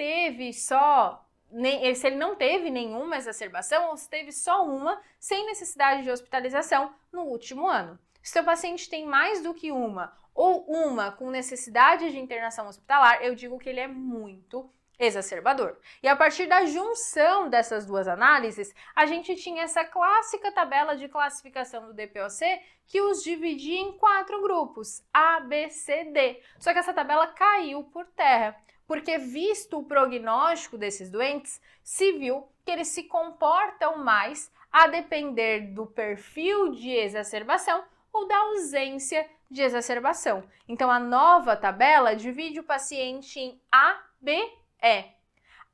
não teve nenhuma exacerbação ou se teve só uma sem necessidade de hospitalização no último ano. Se o paciente tem mais do que uma ou uma com necessidade de internação hospitalar, eu digo que ele é muito exacerbador. E a partir da junção dessas duas análises, a gente tinha essa clássica tabela de classificação do DPOC que os dividia em 4 grupos, A, B, C, D. Só que essa tabela caiu por terra, porque visto o prognóstico desses doentes, se viu que eles se comportam mais a depender do perfil de exacerbação ou da ausência de exacerbação. Então a nova tabela divide o paciente em A, B,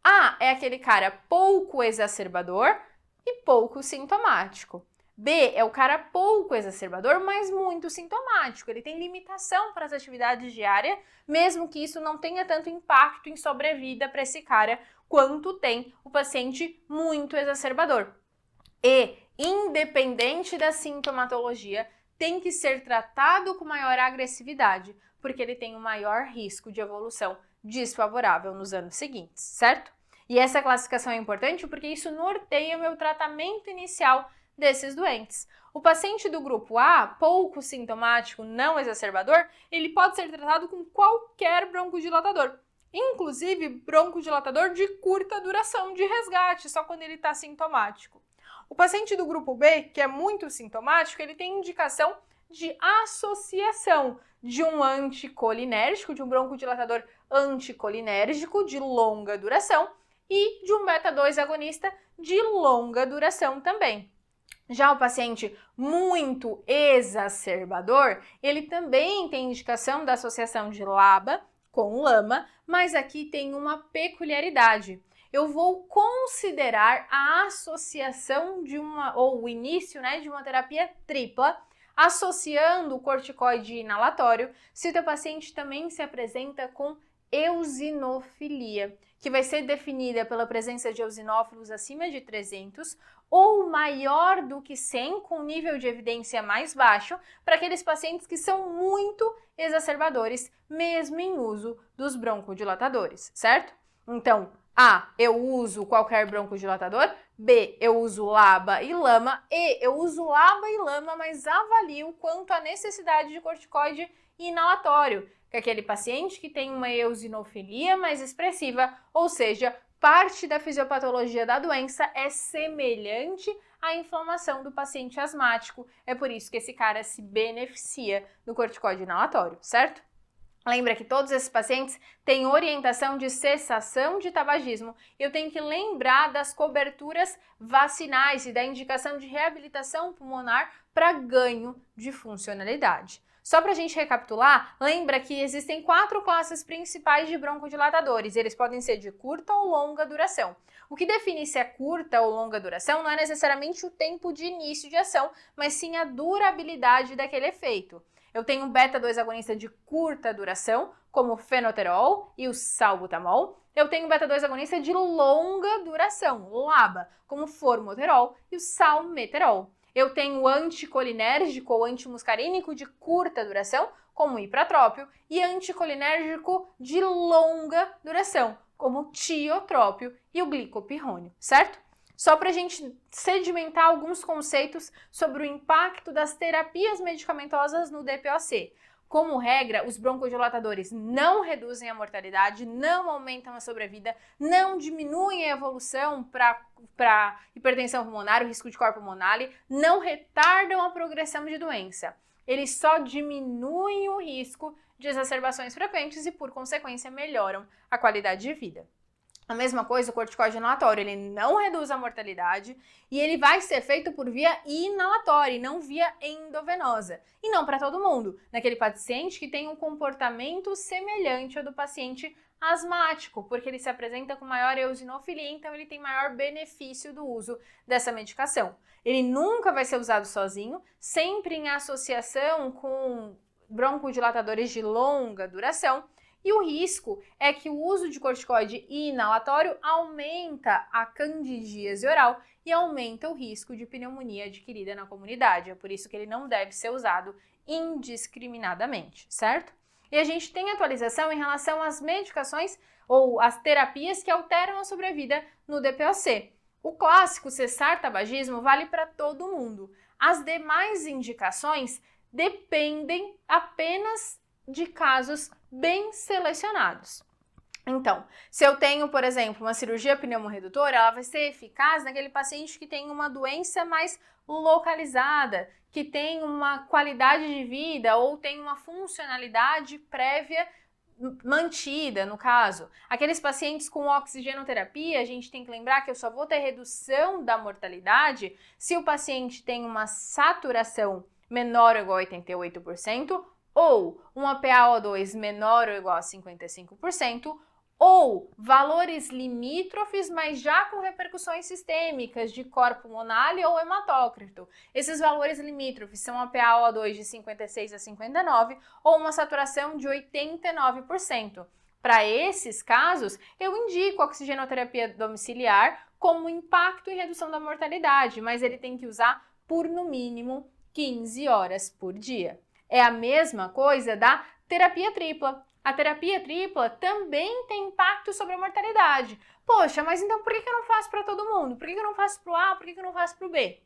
A é aquele cara pouco exacerbador e pouco sintomático. B é o cara pouco exacerbador, mas muito sintomático. Ele tem limitação para as atividades diárias, mesmo que isso não tenha tanto impacto em sobrevida para esse cara quanto tem o paciente muito exacerbador. E, independente da sintomatologia, tem que ser tratado com maior agressividade, porque ele tem um maior risco de evolução desfavorável nos anos seguintes, certo? E essa classificação é importante porque isso norteia o meu tratamento inicial desses doentes. O paciente do grupo A, pouco sintomático, não exacerbador, ele pode ser tratado com qualquer broncodilatador, inclusive broncodilatador de curta duração de resgate, só quando ele está sintomático. O paciente do grupo B, que é muito sintomático, ele tem indicação de associação de um anticolinérgico, de um broncodilatador anticolinérgico de longa duração e de um beta-2 agonista de longa duração também. Já o paciente muito exacerbador, ele também tem indicação da associação de LABA com LAMA, mas aqui tem uma peculiaridade. Eu vou considerar a associação ou o início, de uma terapia tripla, associando o corticoide inalatório, se o teu paciente também se apresenta com eosinofilia, que vai ser definida pela presença de eosinófilos acima de 300 ou maior do que 100, com nível de evidência mais baixo, para aqueles pacientes que são muito exacerbadores, mesmo em uso dos broncodilatadores, certo? Então, A, eu uso qualquer broncodilatador, B, eu uso LABA e LAMA, E, eu uso LABA e LAMA, mas avalio quanto à necessidade de corticoide inalatório, que é aquele paciente que tem uma eosinofilia mais expressiva, ou seja, parte da fisiopatologia da doença é semelhante a inflamação do paciente asmático. É por isso que esse cara se beneficia do corticoide inalatório, certo? Lembra que todos esses pacientes têm orientação de cessação de tabagismo. Eu tenho que lembrar das coberturas vacinais e da indicação de reabilitação pulmonar para ganho de funcionalidade. Só para a gente recapitular, lembra que existem 4 classes principais de broncodilatadores. Eles podem ser de curta ou longa duração. O que define se é curta ou longa duração não é necessariamente o tempo de início de ação, mas sim a durabilidade daquele efeito. Eu tenho um beta-2 agonista de curta duração, como o fenoterol e o salbutamol. Eu tenho um beta-2 agonista de longa duração, LABA, como o formoterol e o salmeterol. Eu tenho anticolinérgico ou antimuscarínico de curta duração, como o ipratrópio, e anticolinérgico de longa duração, como o tiotrópio e o glicopirrônio, certo? Só para a gente sedimentar alguns conceitos sobre o impacto das terapias medicamentosas no DPOC. Como regra, os broncodilatadores não reduzem a mortalidade, não aumentam a sobrevida, não diminuem a evolução para hipertensão pulmonar, o risco de cor pulmonar, não retardam a progressão de doença. Eles só diminuem o risco de exacerbações frequentes e, por consequência, melhoram a qualidade de vida. A mesma coisa, o corticoide inalatório, ele não reduz a mortalidade e ele vai ser feito por via inalatória e não via endovenosa. E não para todo mundo, naquele paciente que tem um comportamento semelhante ao do paciente asmático, porque ele se apresenta com maior eosinofilia, então ele tem maior benefício do uso dessa medicação. Ele nunca vai ser usado sozinho, sempre em associação com broncodilatadores de longa duração. E o risco é que o uso de corticoide inalatório aumenta a candidíase oral e aumenta o risco de pneumonia adquirida na comunidade. É por isso que ele não deve ser usado indiscriminadamente, certo? E a gente tem atualização em relação às medicações ou às terapias que alteram a sobrevida no DPOC. O clássico cessar tabagismo vale para todo mundo. As demais indicações dependem apenas de casos bem selecionados. Então, se eu tenho, por exemplo, uma cirurgia pneumorredutora, ela vai ser eficaz naquele paciente que tem uma doença mais localizada, que tem uma qualidade de vida ou tem uma funcionalidade prévia mantida, no caso. Aqueles pacientes com oxigenoterapia, a gente tem que lembrar que eu só vou ter redução da mortalidade se o paciente tem uma saturação menor ou igual a 88%, ou um PaO2 menor ou igual a 55%, ou valores limítrofes, mas já com repercussões sistêmicas de cor pulmonar ou hematócrito. Esses valores limítrofes são a PaO2 de 56 a 59 ou uma saturação de 89%. Para esses casos, eu indico a oxigenoterapia domiciliar como impacto e redução da mortalidade, mas ele tem que usar por no mínimo 15 horas por dia. É a mesma coisa da terapia tripla. A terapia tripla também tem impacto sobre a mortalidade. Poxa, mas então por que eu não faço para todo mundo? Por que eu não faço para o A? Por que eu não faço para o B?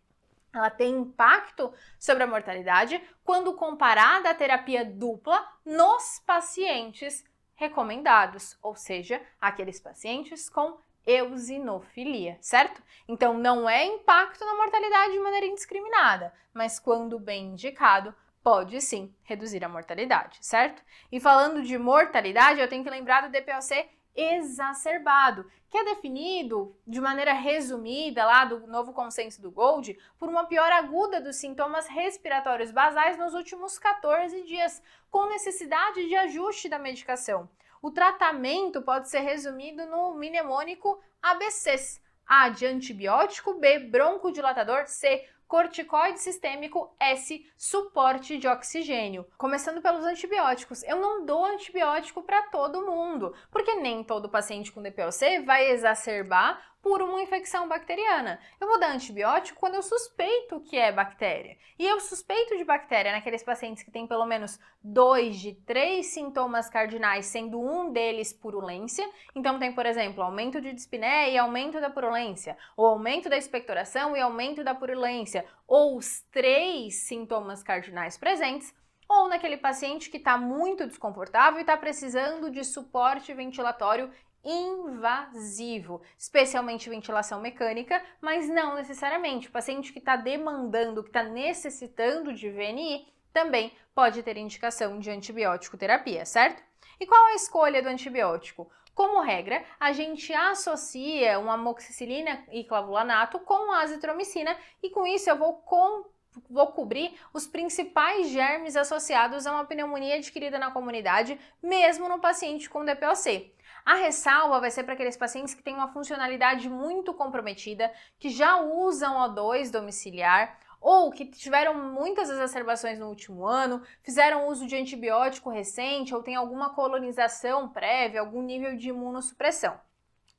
Ela tem impacto sobre a mortalidade quando comparada à terapia dupla nos pacientes recomendados, ou seja, aqueles pacientes com eosinofilia, certo? Então não é impacto na mortalidade de maneira indiscriminada, mas quando bem indicado, pode sim reduzir a mortalidade, certo? E falando de mortalidade, eu tenho que lembrar do DPOC exacerbado, que é definido de maneira resumida lá do novo consenso do Gold por uma piora aguda dos sintomas respiratórios basais nos últimos 14 dias, com necessidade de ajuste da medicação. O tratamento pode ser resumido no mnemônico ABCs: A de antibiótico, B broncodilatador, C corticoide sistêmico, S, suporte de oxigênio. Começando pelos antibióticos. Eu não dou antibiótico para todo mundo, porque nem todo paciente com DPOC vai exacerbar por uma infecção bacteriana. Eu vou dar antibiótico quando eu suspeito que é bactéria. E eu suspeito de bactéria naqueles pacientes que têm pelo menos 2 de 3 sintomas cardinais, sendo um deles purulência. Então tem, por exemplo, aumento de dispneia e aumento da purulência, ou aumento da expectoração e aumento da purulência, ou os 3 sintomas cardinais presentes, ou naquele paciente que está muito desconfortável e está precisando de suporte ventilatório invasivo, especialmente ventilação mecânica, mas não necessariamente. O paciente que está demandando, que está necessitando de VNI, também pode ter indicação de antibiótico terapia, certo? E qual a escolha do antibiótico? Como regra, a gente associa uma amoxicilina e clavulanato com a azitromicina e com isso eu vou cobrir os principais germes associados a uma pneumonia adquirida na comunidade, mesmo no paciente com DPOC. A ressalva vai ser para aqueles pacientes que têm uma funcionalidade muito comprometida, que já usam O2 domiciliar, ou que tiveram muitas exacerbações no último ano, fizeram uso de antibiótico recente ou tem alguma colonização prévia, algum nível de imunossupressão.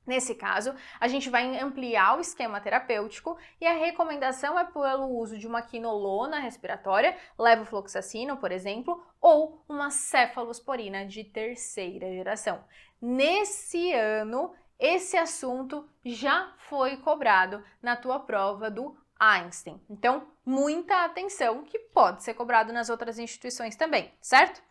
Nesse caso, a gente vai ampliar o esquema terapêutico e a recomendação é pelo uso de uma quinolona respiratória, levofloxacino, por exemplo, ou uma cefalosporina de terceira geração. Nesse ano, esse assunto já foi cobrado na tua prova do Einstein. Então, muita atenção que pode ser cobrado nas outras instituições também, certo?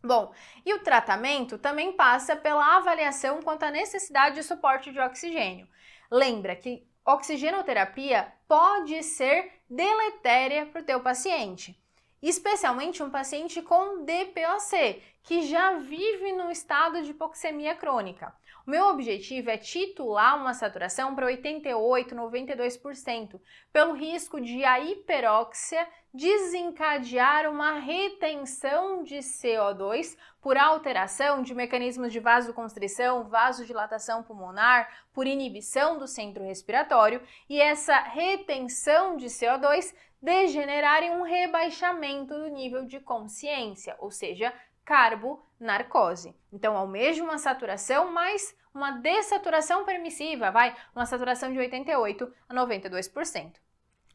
Bom, e o tratamento também passa pela avaliação quanto à necessidade de suporte de oxigênio. Lembra que oxigenoterapia pode ser deletéria para o teu paciente, especialmente um paciente com DPOC, que já vive no estado de hipoxemia crônica. O meu objetivo é titular uma saturação para 88, 92%, pelo risco de a hiperóxia desencadear uma retenção de CO2 por alteração de mecanismos de vasoconstrição, vasodilatação pulmonar, por inibição do centro respiratório e essa retenção de CO2 degenerar em um rebaixamento do nível de consciência, ou seja, carbonarcose. Então, almejo uma saturação, mas uma dessaturação permissiva, uma saturação de 88 a 92%.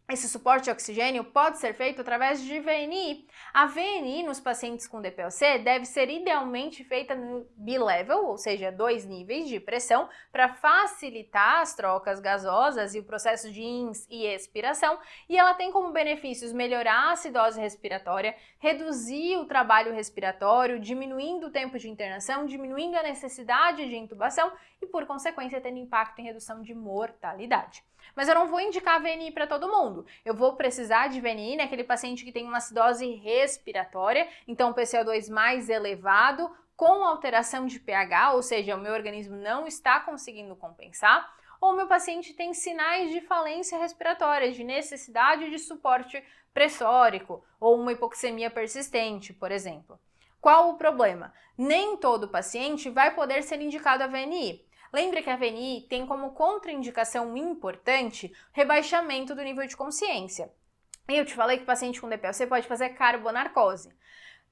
Esse suporte de oxigênio pode ser feito através de VNI. A VNI nos pacientes com DPOC deve ser idealmente feita no B-level, ou seja, 2 níveis de pressão, para facilitar as trocas gasosas e o processo de ins e expiração, e ela tem como benefícios melhorar a acidose respiratória, reduzir o trabalho respiratório, diminuindo o tempo de internação, diminuindo a necessidade de intubação e, por consequência, tendo impacto em redução de mortalidade. Mas eu não vou indicar VNI para todo mundo. Eu vou precisar de VNI naquele paciente que tem uma acidose respiratória, então PCO2 mais elevado, com alteração de pH, ou seja, o meu organismo não está conseguindo compensar, ou meu paciente tem sinais de falência respiratória, de necessidade de suporte pressórico, ou uma hipoxemia persistente, por exemplo. Qual o problema? Nem todo paciente vai poder ser indicado a VNI. Lembre que a VNI tem como contraindicação importante rebaixamento do nível de consciência. E eu te falei que o paciente com DPOC pode fazer carbonarcose.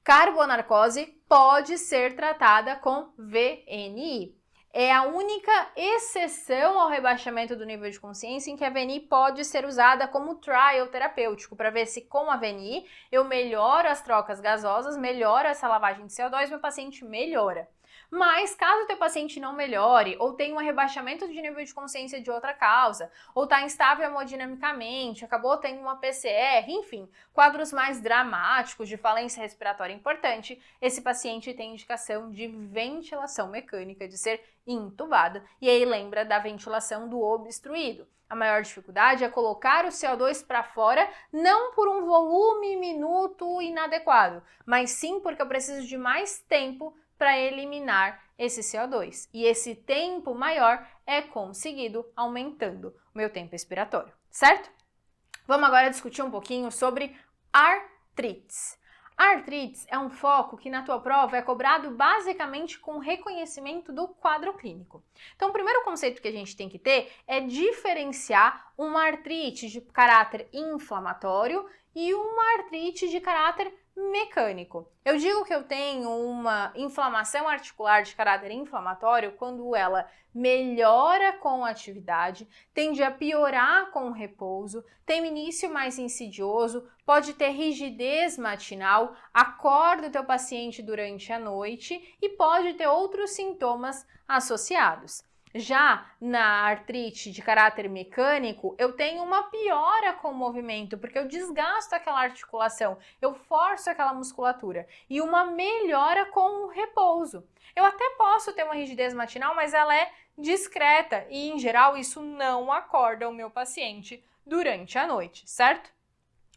Carbonarcose pode ser tratada com VNI. É a única exceção ao rebaixamento do nível de consciência em que a VNI pode ser usada como trial terapêutico, para ver se com a VNI eu melhoro as trocas gasosas, melhoro essa lavagem de CO2 e meu paciente melhora. Mas caso o teu paciente não melhore, ou tenha um rebaixamento de nível de consciência de outra causa, ou está instável hemodinamicamente, acabou tendo uma PCR, enfim, quadros mais dramáticos de falência respiratória importante, esse paciente tem indicação de ventilação mecânica, de ser intubado. E aí lembra da ventilação do obstruído. A maior dificuldade é colocar o CO2 para fora, não por um volume minuto inadequado, mas sim porque eu preciso de mais tempo para eliminar esse CO2. E esse tempo maior é conseguido aumentando o meu tempo expiratório, certo? Vamos agora discutir um pouquinho sobre artrites. Artrites é um foco que na tua prova é cobrado basicamente com reconhecimento do quadro clínico. Então, o primeiro conceito que a gente tem que ter é diferenciar uma artrite de caráter inflamatório e uma artrite de caráter mecânico. Eu digo que eu tenho uma inflamação articular de caráter inflamatório quando ela melhora com a atividade, tende a piorar com o repouso, tem um início mais insidioso, pode ter rigidez matinal, acorda o teu paciente durante a noite e pode ter outros sintomas associados. Já na artrite de caráter mecânico, eu tenho uma piora com o movimento, porque eu desgasto aquela articulação, eu forço aquela musculatura, e uma melhora com o repouso. Eu até posso ter uma rigidez matinal, mas ela é discreta e, em geral, isso não acorda o meu paciente durante a noite, certo?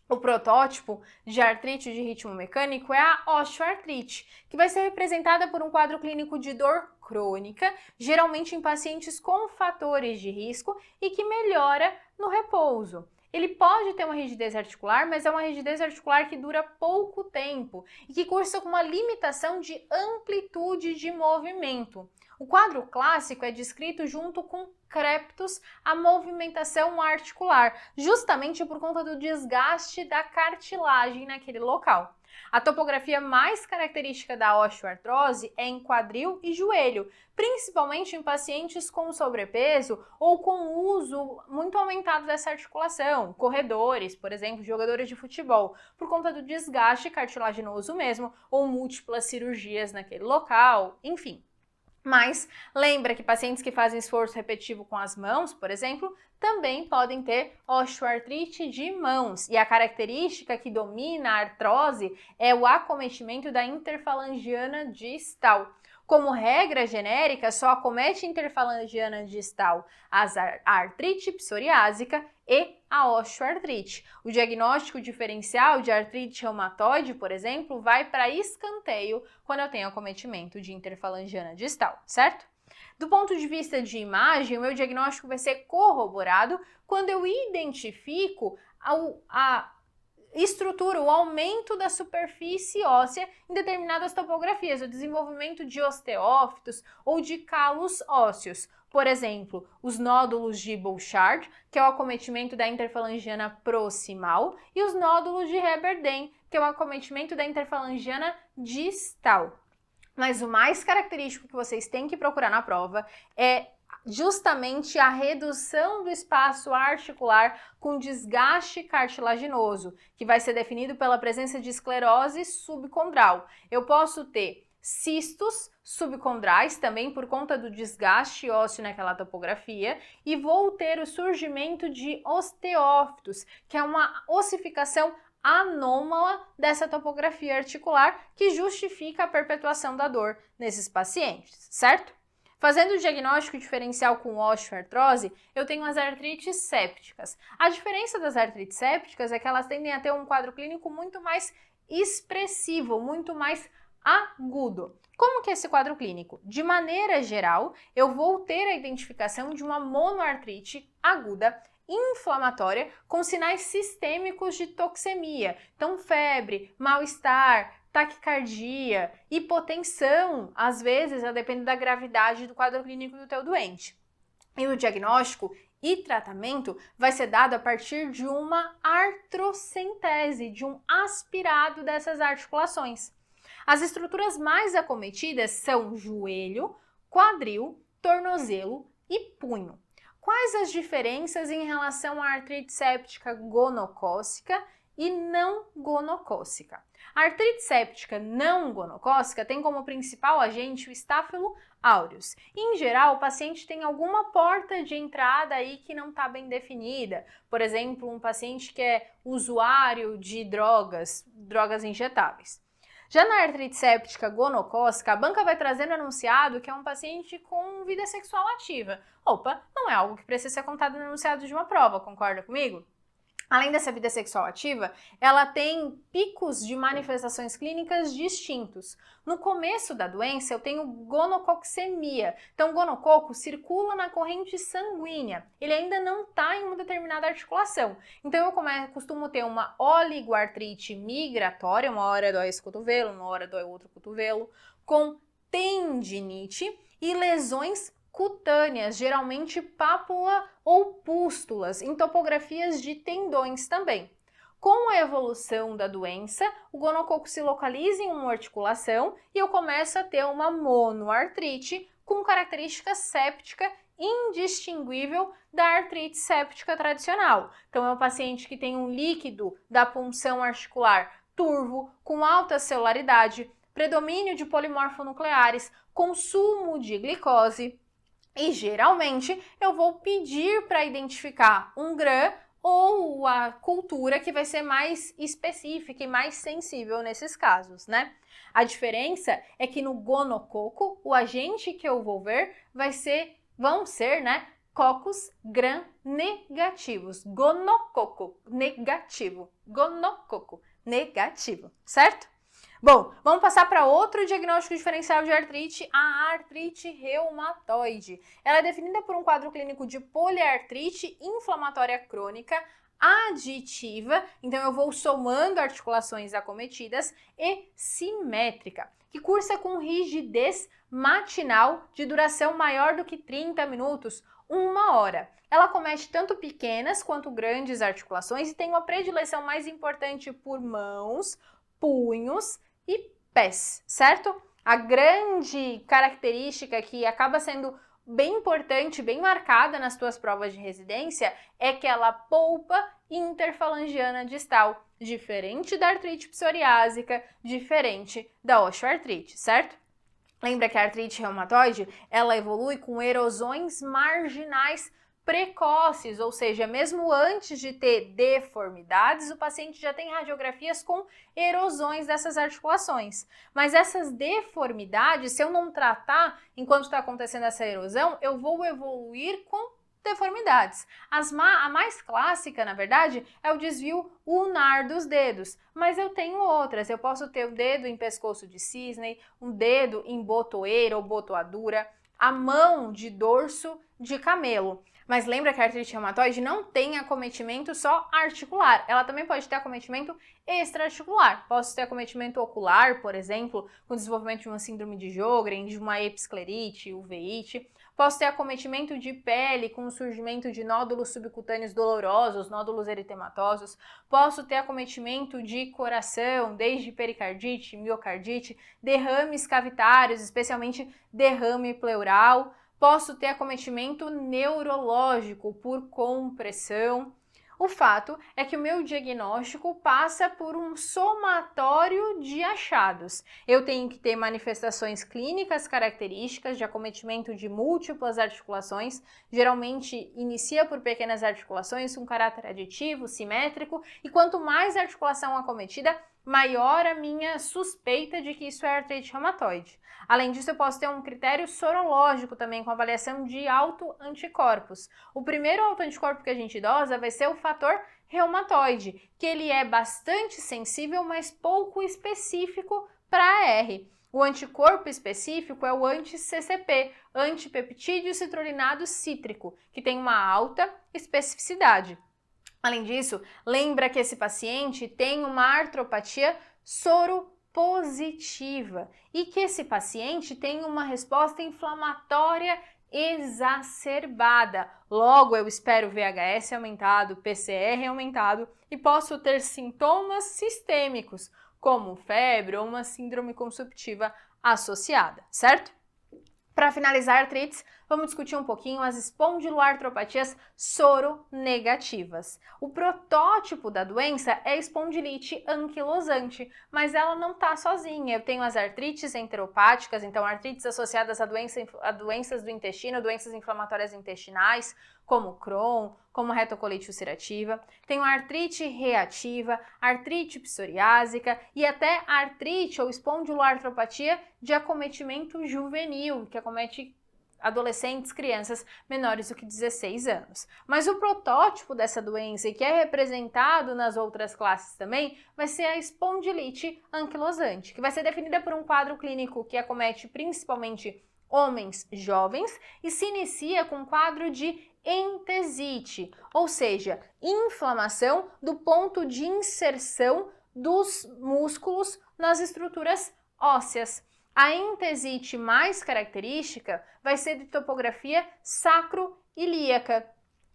O protótipo de artrite de ritmo mecânico é a osteoartrite, que vai ser representada por um quadro clínico de dor crônica, geralmente em pacientes com fatores de risco e que melhora no repouso. Ele pode ter uma rigidez articular, mas é uma rigidez articular que dura pouco tempo e que cursa com uma limitação de amplitude de movimento. O quadro clássico é descrito junto com creptos, a movimentação articular, justamente por conta do desgaste da cartilagem naquele local. A topografia mais característica da osteoartrose é em quadril e joelho, principalmente em pacientes com sobrepeso ou com uso muito aumentado dessa articulação, corredores, por exemplo, jogadores de futebol, por conta do desgaste cartilaginoso mesmo, ou múltiplas cirurgias naquele local, enfim. Mas lembra que pacientes que fazem esforço repetitivo com as mãos, por exemplo, também podem ter osteoartrite de mãos. E a característica que domina a artrose é o acometimento da interfalangiana distal. Como regra genérica, só acomete interfalangiana distal a artrite psoriásica e a osteoartrite. O diagnóstico diferencial de artrite reumatoide, por exemplo, vai para escanteio quando eu tenho acometimento de interfalangiana distal, certo? Do ponto de vista de imagem, o meu diagnóstico vai ser corroborado quando eu identifico a estrutura, o aumento da superfície óssea em determinadas topografias, o desenvolvimento de osteófitos ou de calos ósseos. Por exemplo, os nódulos de Bouchard, que é o acometimento da interfalangiana proximal, e os nódulos de Heberden, que é o acometimento da interfalangiana distal. Mas o mais característico que vocês têm que procurar na prova é justamente a redução do espaço articular com desgaste cartilaginoso, que vai ser definido pela presença de esclerose subcondral. Eu posso ter cistos subcondrais também por conta do desgaste ósseo naquela topografia e vou ter o surgimento de osteófitos, que é uma ossificação anômala dessa topografia articular que justifica a perpetuação da dor nesses pacientes, certo? Fazendo o diagnóstico diferencial com osteoartrose, eu tenho as artrites sépticas. A diferença das artrites sépticas é que elas tendem a ter um quadro clínico muito mais expressivo, muito mais agudo. Como que é esse quadro clínico? De maneira geral, eu vou ter a identificação de uma monoartrite aguda inflamatória com sinais sistêmicos de toxemia, então febre, mal-estar, taquicardia, hipotensão, às vezes, a depender da gravidade do quadro clínico do teu doente. E o diagnóstico e tratamento vai ser dado a partir de uma artrocentese, de um aspirado dessas articulações. As estruturas mais acometidas são joelho, quadril, tornozelo e punho. Quais as diferenças em relação à artrite séptica gonocócica e não gonocócica? A artrite séptica não gonocócica tem como principal agente o Staphylo aureus. Em geral, o paciente tem alguma porta de entrada aí que não está bem definida. Por exemplo, um paciente que é usuário de drogas injetáveis. Já na artrite séptica gonocócica, a banca vai trazer no enunciado que é um paciente com vida sexual ativa. Opa, não é algo que precisa ser contado no enunciado de uma prova, concorda comigo? Além dessa vida sexual ativa, ela tem picos de manifestações clínicas distintos. No começo da doença, eu tenho gonococcemia. Então, o gonococo circula na corrente sanguínea. Ele ainda não está em uma determinada articulação. Então, eu costumo ter uma oligoartrite migratória, uma hora dói esse cotovelo, uma hora dói outro cotovelo, com tendinite e lesões cutâneas, geralmente pápula ou pústulas, em topografias de tendões também. Com a evolução da doença, o gonococo se localiza em uma articulação e eu começo a ter uma monoartrite com característica séptica indistinguível da artrite séptica tradicional. Então, é um paciente que tem um líquido da punção articular turvo, com alta celularidade, predomínio de polimorfonucleares, consumo de glicose, E geralmente eu vou pedir para identificar um GRAM ou a cultura que vai ser mais específica e mais sensível nesses casos, né? A diferença é que no gonococo, o agente que eu vou ver vão ser, né, cocos gram negativos. Gonococo negativo. Gonococo negativo, certo? Bom, vamos passar para outro diagnóstico diferencial de artrite, a artrite reumatoide. Ela é definida por um quadro clínico de poliartrite inflamatória crônica aditiva, então eu vou somando articulações acometidas, e simétrica, que cursa com rigidez matinal de duração maior do que 30 minutos, 1 hora. Ela acomete tanto pequenas quanto grandes articulações e tem uma predileção mais importante por mãos, punhos e pés, certo? A grande característica que acaba sendo bem importante, bem marcada nas tuas provas de residência, é que ela polpa interfalangiana distal, diferente da artrite psoriásica, diferente da osteoartrite, certo? Lembra que a artrite reumatoide, ela evolui com erosões marginais precoces, ou seja, mesmo antes de ter deformidades, o paciente já tem radiografias com erosões dessas articulações. Mas essas deformidades, se eu não tratar enquanto está acontecendo essa erosão, eu vou evoluir com deformidades. A mais clássica, na verdade, é o desvio ulnar dos dedos, mas eu tenho outras. Eu posso ter o dedo em pescoço de cisne, um dedo em botoeira ou botoadura, a mão de dorso de camelo. Mas lembra que a artrite reumatoide não tem acometimento só articular, ela também pode ter acometimento extraarticular. Posso ter acometimento ocular, por exemplo, com o desenvolvimento de uma síndrome de Sjögren, de uma episclerite, uveíte. Posso ter acometimento de pele com o surgimento de nódulos subcutâneos dolorosos, nódulos eritematosos. Posso ter acometimento de coração, desde pericardite, miocardite, derrames cavitários, especialmente derrame pleural. Posso ter acometimento neurológico por compressão. O fato é que o meu diagnóstico passa por um somatório de achados. Eu tenho que ter manifestações clínicas características de acometimento de múltiplas articulações, geralmente inicia por pequenas articulações com caráter aditivo, simétrico, e quanto mais articulação acometida, maior a minha suspeita de que isso é artrite reumatoide. Além disso, eu posso ter um critério sorológico também, com avaliação de autoanticorpos. O primeiro autoanticorpo que a gente dosa vai ser o fator reumatoide, que ele é bastante sensível, mas pouco específico para a R. O anticorpo específico é o anti-CCP, antipeptídeo citrullinado cítrico, que tem uma alta especificidade. Além disso, lembra que esse paciente tem uma artropatia soropositiva e que esse paciente tem uma resposta inflamatória exacerbada. Logo, eu espero VHS aumentado, PCR aumentado e posso ter sintomas sistêmicos, como febre ou uma síndrome consumptiva associada, certo? Para finalizar artrites, vamos discutir um pouquinho as espondiloartropatias soronegativas. O protótipo da doença é a espondilite anquilosante, mas ela não está sozinha. Eu tenho as artrites enteropáticas, então artrites associadas a doenças do intestino, doenças inflamatórias intestinais, como Crohn, como retocolite ulcerativa. Tenho artrite reativa, artrite psoriásica e até artrite ou espondiloartropatia de acometimento juvenil, que acomete adolescentes, crianças menores do que 16 anos. Mas o protótipo dessa doença, e que é representado nas outras classes também, vai ser a espondilite anquilosante, que vai ser definida por um quadro clínico que acomete principalmente homens jovens e se inicia com um quadro de entesite, ou seja, inflamação do ponto de inserção dos músculos nas estruturas ósseas. A entesite mais característica vai ser de topografia sacroilíaca.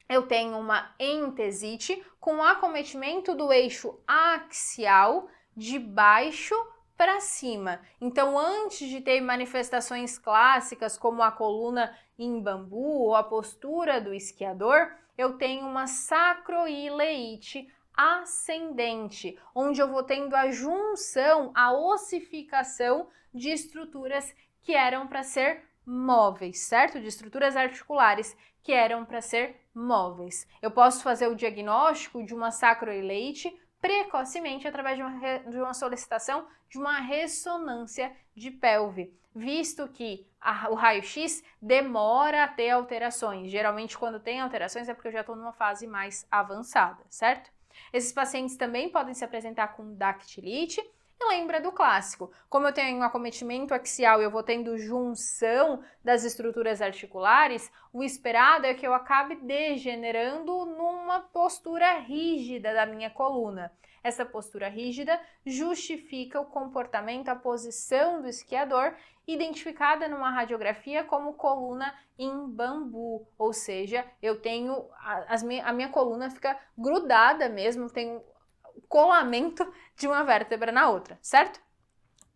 Eu tenho uma entesite com acometimento do eixo axial de baixo para cima. Então, antes de ter manifestações clássicas como a coluna em bambu ou a postura do esquiador, eu tenho uma sacroileite ascendente, onde eu vou tendo a junção, a ossificação de estruturas que eram para ser móveis, certo? De estruturas articulares que eram para ser móveis. Eu posso fazer o diagnóstico de uma sacroileite precocemente através de uma solicitação de uma ressonância de pelve, visto que o raio-x demora a ter alterações. Geralmente, quando tem alterações é porque eu já estou numa fase mais avançada, certo? Esses pacientes também podem se apresentar com dactilite. E lembra do clássico, como eu tenho um acometimento axial e eu vou tendo junção das estruturas articulares, o esperado é que eu acabe degenerando numa postura rígida da minha coluna. Essa postura rígida justifica o comportamento, a posição do esquiador, identificada numa radiografia como coluna em bambu, ou seja, eu tenho, a minha coluna fica grudada mesmo, tem colamento de uma vértebra na outra, certo?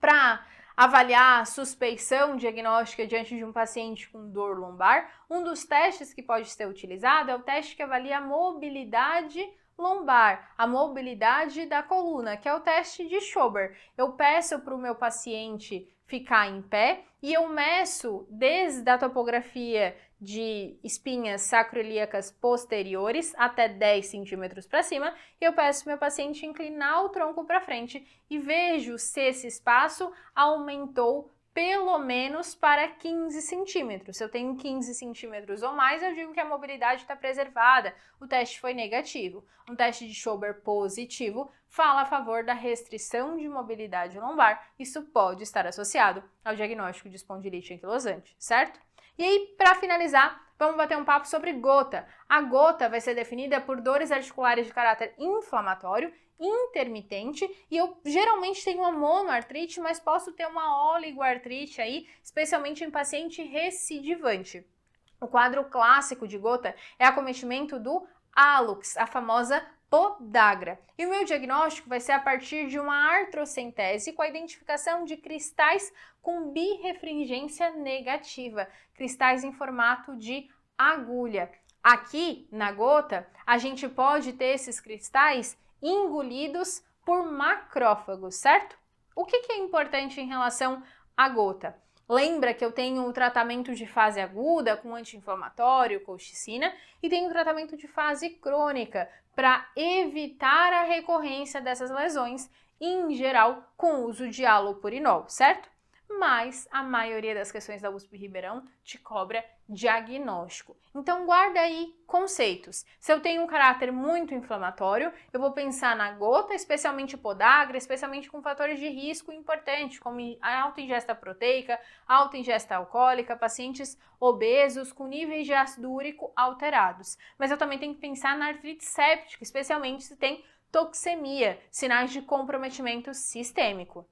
Para avaliar a suspeição diagnóstica diante de um paciente com dor lombar, um dos testes que pode ser utilizado é o teste que avalia a mobilidade lombar, a mobilidade da coluna, que é o teste de Schober. Eu peço para o meu paciente ficar em pé e eu meço desde a topografia de espinhas sacroiliacas posteriores até 10 centímetros para cima, e eu peço para o meu paciente inclinar o tronco para frente e vejo se esse espaço aumentou pelo menos para 15 centímetros. Se eu tenho 15 centímetros ou mais, eu digo que a mobilidade está preservada, o teste foi negativo. Um teste de Schober positivo fala a favor da restrição de mobilidade lombar. Isso pode estar associado ao diagnóstico de espondilite anquilosante, certo? E aí, para finalizar, vamos bater um papo sobre gota. A gota vai ser definida por dores articulares de caráter inflamatório, intermitente, e eu geralmente tenho uma monoartrite, mas posso ter uma oligoartrite aí, especialmente em paciente recidivante. O quadro clássico de gota é acometimento do hallux, a famosa podagra. E o meu diagnóstico vai ser a partir de uma artrocentese com a identificação de cristais com birrefringência negativa, cristais em formato de agulha. Aqui na gota, a gente pode ter esses cristais engolidos por macrófagos, certo? O que é importante em relação à gota? Lembra que eu tenho o tratamento de fase aguda com anti-inflamatório, colchicina, e tenho o tratamento de fase crônica para evitar a recorrência dessas lesões, em geral com o uso de halopurinol, certo? Mas a maioria das questões da USP Ribeirão te cobra diagnóstico. Então guarda aí conceitos. Se eu tenho um caráter muito inflamatório, eu vou pensar na gota, especialmente podagra, especialmente com fatores de risco importantes, como a alta ingesta proteica, alta ingesta alcoólica, pacientes obesos com níveis de ácido úrico alterados. Mas eu também tenho que pensar na artrite séptica, especialmente se tem toxemia, sinais de comprometimento sistêmico.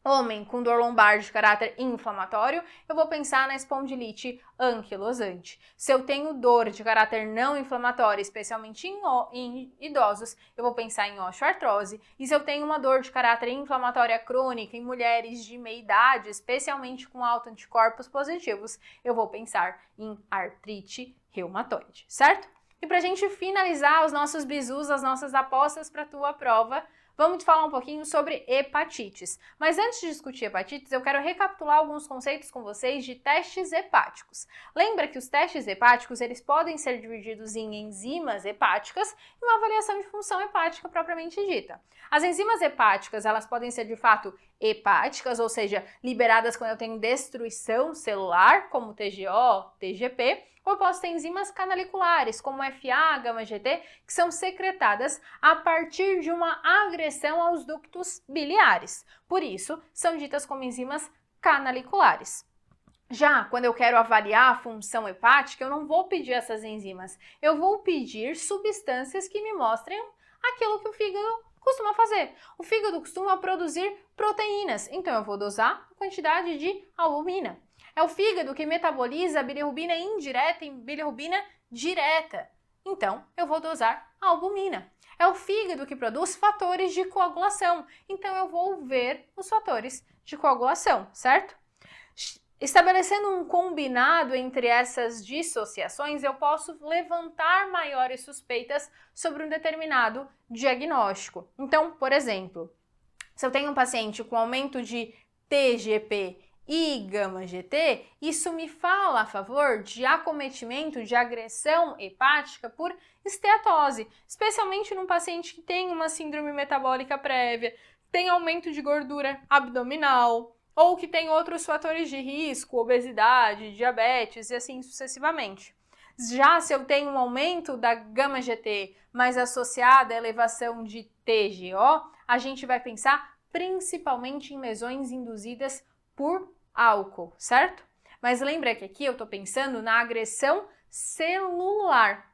Homem com dor lombar de caráter inflamatório, eu vou pensar na espondilite anquilosante. Se eu tenho dor de caráter não inflamatório, especialmente em idosos, eu vou pensar em osteoartrose. E se eu tenho uma dor de caráter inflamatória crônica em mulheres de meia idade, especialmente com autoanticorpos positivos, eu vou pensar em artrite reumatoide, certo? E para a gente finalizar os nossos bizus, as nossas apostas para a tua prova, vamos falar um pouquinho sobre hepatites. Mas antes de discutir hepatites, eu quero recapitular alguns conceitos com vocês de testes hepáticos. Lembra que os testes hepáticos, eles podem ser divididos em enzimas hepáticas e uma avaliação de função hepática propriamente dita. As enzimas hepáticas, elas podem ser de fato hepáticas, ou seja, liberadas quando eu tenho destruição celular, como TGO, TGP, ou eu posso ter enzimas canaliculares, como FA, γ-GT, que são secretadas a partir de uma agressão aos ductos biliares. Por isso, são ditas como enzimas canaliculares. Já quando eu quero avaliar a função hepática, eu não vou pedir essas enzimas. Eu vou pedir substâncias que me mostrem aquilo que o fígado costuma fazer. O fígado costuma produzir proteínas, então eu vou dosar a quantidade de albumina. É o fígado que metaboliza a bilirrubina indireta em bilirrubina direta. Então, eu vou dosar a albumina. É o fígado que produz fatores de coagulação. Então, eu vou ver os fatores de coagulação, certo? Estabelecendo um combinado entre essas dissociações, eu posso levantar maiores suspeitas sobre um determinado diagnóstico. Então, por exemplo, se eu tenho um paciente com aumento de TGP e gama-GT, isso me fala a favor de acometimento de agressão hepática por esteatose, especialmente num paciente que tem uma síndrome metabólica prévia, tem aumento de gordura abdominal, ou que tem outros fatores de risco, obesidade, diabetes e assim sucessivamente. Já se eu tenho um aumento da gama-GT, mas associada à elevação de TGO, a gente vai pensar principalmente em lesões induzidas por álcool, certo? Mas lembra que aqui eu estou pensando na agressão celular.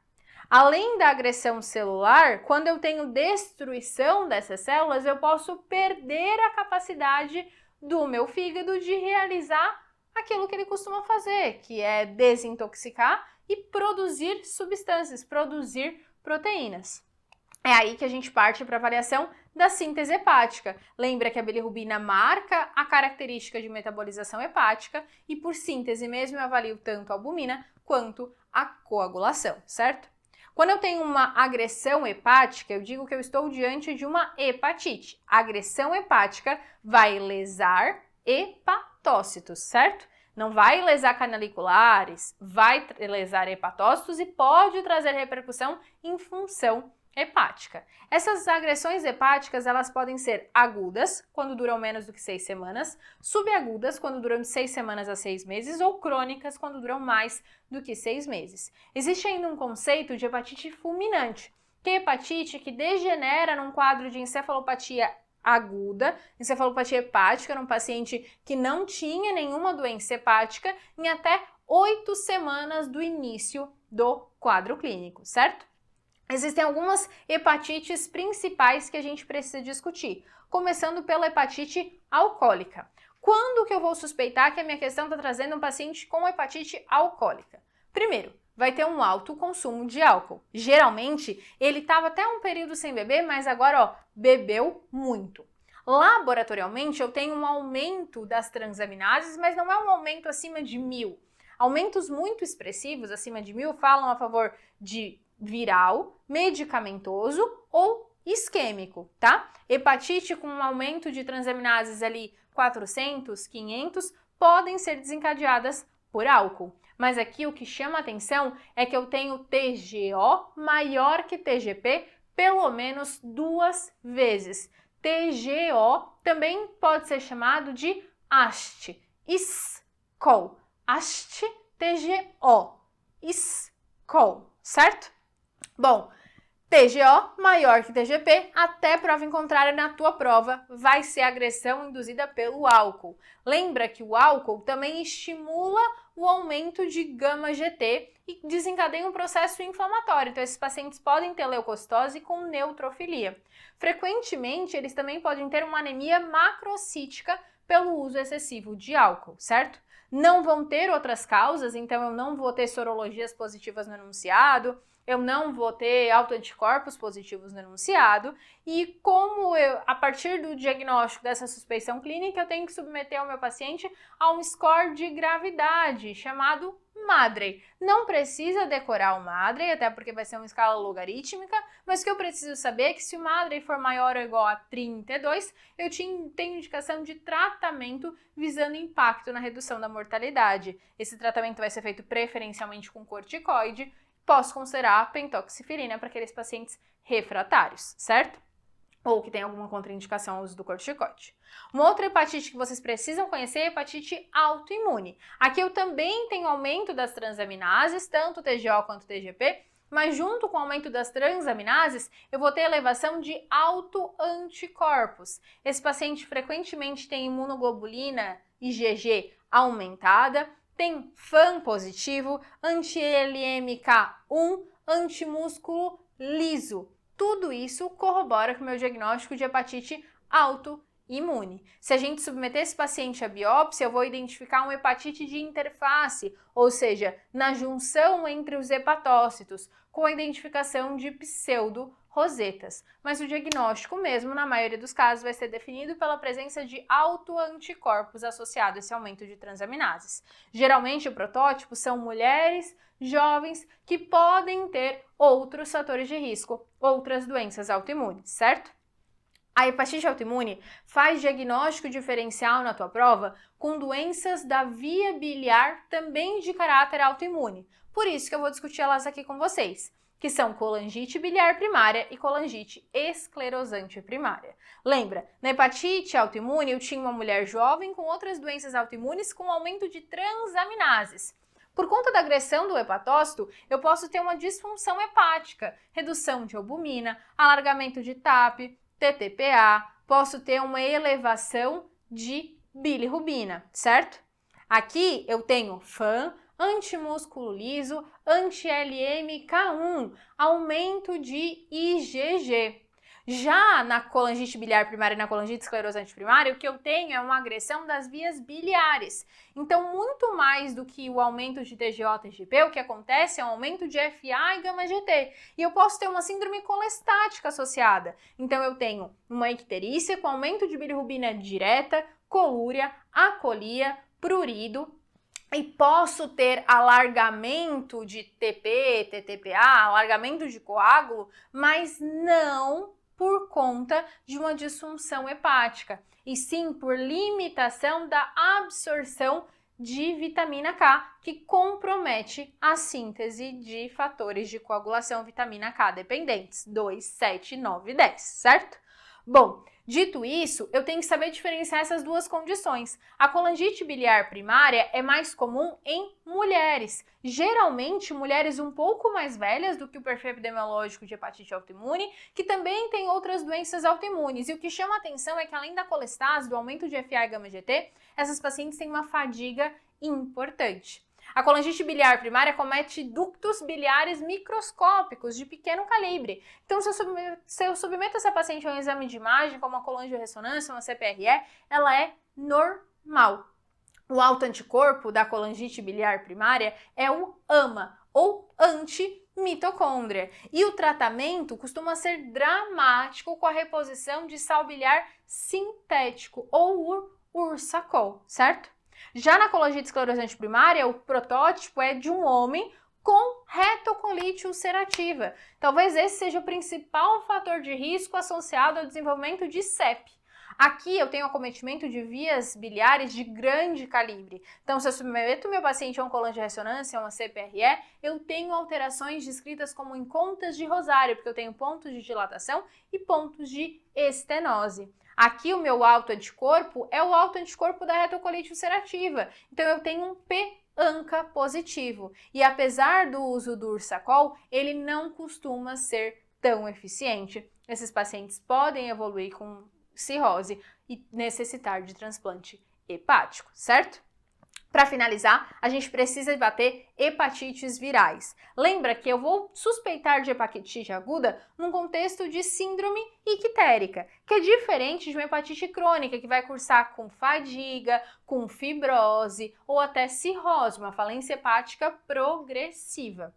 Além da agressão celular, quando eu tenho destruição dessas células, eu posso perder a capacidade do meu fígado de realizar aquilo que ele costuma fazer, que é desintoxicar e produzir substâncias, produzir proteínas. É aí que a gente parte para a avaliação da síntese hepática. Lembra que a bilirrubina marca a característica de metabolização hepática e por síntese mesmo eu avalio tanto a albumina quanto a coagulação, certo? Quando eu tenho uma agressão hepática, eu digo que eu estou diante de uma hepatite. A agressão hepática vai lesar hepatócitos, certo? Não vai lesar canaliculares, vai lesar hepatócitos e pode trazer repercussão em função hepática. Essas agressões hepáticas, elas podem ser agudas, quando duram menos do que 6 semanas, subagudas, quando duram de 6 semanas a 6 meses, ou crônicas, quando duram mais do que 6 meses. Existe ainda um conceito de hepatite fulminante, que é hepatite que degenera num quadro de encefalopatia aguda, encefalopatia hepática, num paciente que não tinha nenhuma doença hepática, em até 8 semanas do início do quadro clínico, certo? Existem algumas hepatites principais que a gente precisa discutir, começando pela hepatite alcoólica. Quando que eu vou suspeitar que a minha questão está trazendo um paciente com hepatite alcoólica? Primeiro, vai ter um alto consumo de álcool. Geralmente, ele estava até um período sem beber, mas agora, bebeu muito. Laboratorialmente, eu tenho um aumento das transaminases, mas não é um aumento acima de 1000. Aumentos muito expressivos, acima de 1000, falam a favor de viral, medicamentoso ou isquêmico, tá? Hepatite com um aumento de transaminases ali 400, 500, podem ser desencadeadas por álcool. Mas aqui o que chama atenção é que eu tenho TGO maior que TGP pelo menos 2 vezes. TGO também pode ser chamado de AST, ISCOL. AST, TGO, ISCOL, certo? Bom, TGO maior que TGP, até prova em contrária na tua prova, vai ser agressão induzida pelo álcool. Lembra que o álcool também estimula o aumento de gama-GT e desencadeia um processo inflamatório. Então, esses pacientes podem ter leucocitose com neutrofilia. Frequentemente, eles também podem ter uma anemia macrocítica pelo uso excessivo de álcool, certo? Não vão ter outras causas, então eu não vou ter sorologias positivas no enunciado, eu não vou ter autoanticorpos positivos no enunciado, e como a partir do diagnóstico dessa suspeição clínica, eu tenho que submeter o meu paciente a um score de gravidade, chamado MADREI. Não precisa decorar o MADREI, até porque vai ser uma escala logarítmica, mas o que eu preciso saber é que se o MADREI for maior ou igual a 32, eu tenho indicação de tratamento visando impacto na redução da mortalidade. Esse tratamento vai ser feito preferencialmente com corticoide. Posso considerar a pentoxifirina para aqueles pacientes refratários, certo? Ou que tem alguma contraindicação ao uso do corticoide. Uma outra hepatite que vocês precisam conhecer é a hepatite autoimune. Aqui eu também tenho aumento das transaminases, tanto TGO quanto TGP, mas junto com o aumento das transaminases, eu vou ter elevação de autoanticorpos. Esse paciente frequentemente tem imunoglobulina IgG aumentada, tem FAM positivo, anti-LMK1, antimúsculo liso. Tudo isso corrobora com o meu diagnóstico de hepatite autoimune. Se a gente submeter esse paciente à biópsia, eu vou identificar uma hepatite de interface, ou seja, na junção entre os hepatócitos, com a identificação de pseudo-rosetas. Mas o diagnóstico mesmo, na maioria dos casos, vai ser definido pela presença de autoanticorpos associado a esse aumento de transaminases. Geralmente, o protótipo são mulheres jovens que podem ter outros fatores de risco, outras doenças autoimunes, certo? A hepatite autoimune faz diagnóstico diferencial na tua prova com doenças da via biliar também de caráter autoimune. Por isso que eu vou discutir elas aqui com vocês, que são colangite biliar primária e colangite esclerosante primária. Lembra, na hepatite autoimune eu tinha uma mulher jovem com outras doenças autoimunes com aumento de transaminases. Por conta da agressão do hepatócito, eu posso ter uma disfunção hepática, redução de albumina, alargamento de TAP, TTPA, posso ter uma elevação de bilirrubina, certo? Aqui eu tenho FAM, antimúsculo liso, anti-LMK1, aumento de IgG. Já na colangite biliar primária e na colangite esclerosante primária, o que eu tenho é uma agressão das vias biliares. Então, muito mais do que o aumento de TGO-TGP, o que acontece é um aumento de FA e gama-GT. E eu posso ter uma síndrome colestática associada. Então, eu tenho uma icterícia com aumento de bilirrubina direta, colúria, acolia, prurido, e posso ter alargamento de TP, TTPA, alargamento de coágulo, mas não por conta de uma disfunção hepática, e sim por limitação da absorção de vitamina K, que compromete a síntese de fatores de coagulação vitamina K dependentes, 2, 7, 9 e 10, certo? Bom, dito isso, eu tenho que saber diferenciar essas duas condições. A colangite biliar primária é mais comum em mulheres, geralmente mulheres um pouco mais velhas do que o perfil epidemiológico de hepatite autoimune, que também tem outras doenças autoimunes. E o que chama a atenção é que além da colestase, do aumento de FA e gama-GT, essas pacientes têm uma fadiga importante. A colangite biliar primária comete ductos biliares microscópicos de pequeno calibre. Então, se eu submeto essa paciente a um exame de imagem, como uma colangiorressonância, uma CPRE, ela é normal. O autoanticorpo da colangite biliar primária é o AMA, ou antimitocôndria. E o tratamento costuma ser dramático com a reposição de sal biliar sintético, ou o Ursacol, certo? Já na colangite esclerosante primária, o protótipo é de um homem com retocolite ulcerativa. Talvez esse seja o principal fator de risco associado ao desenvolvimento de CEP. Aqui eu tenho acometimento de vias biliares de grande calibre. Então, se eu submeto meu paciente a um colangiorressonância, a uma CPRE, eu tenho alterações descritas como em contas de rosário, porque eu tenho pontos de dilatação e pontos de estenose. Aqui o meu autoanticorpo é o autoanticorpo da retocolite ulcerativa. Então eu tenho um P-ANCA positivo. E apesar do uso do Ursacol, ele não costuma ser tão eficiente. Esses pacientes podem evoluir com cirrose e necessitar de transplante hepático, certo? Para finalizar, a gente precisa bater hepatites virais. Lembra que eu vou suspeitar de hepatite aguda num contexto de síndrome ictérica, que é diferente de uma hepatite crônica, que vai cursar com fadiga, com fibrose ou até cirrose, uma falência hepática progressiva.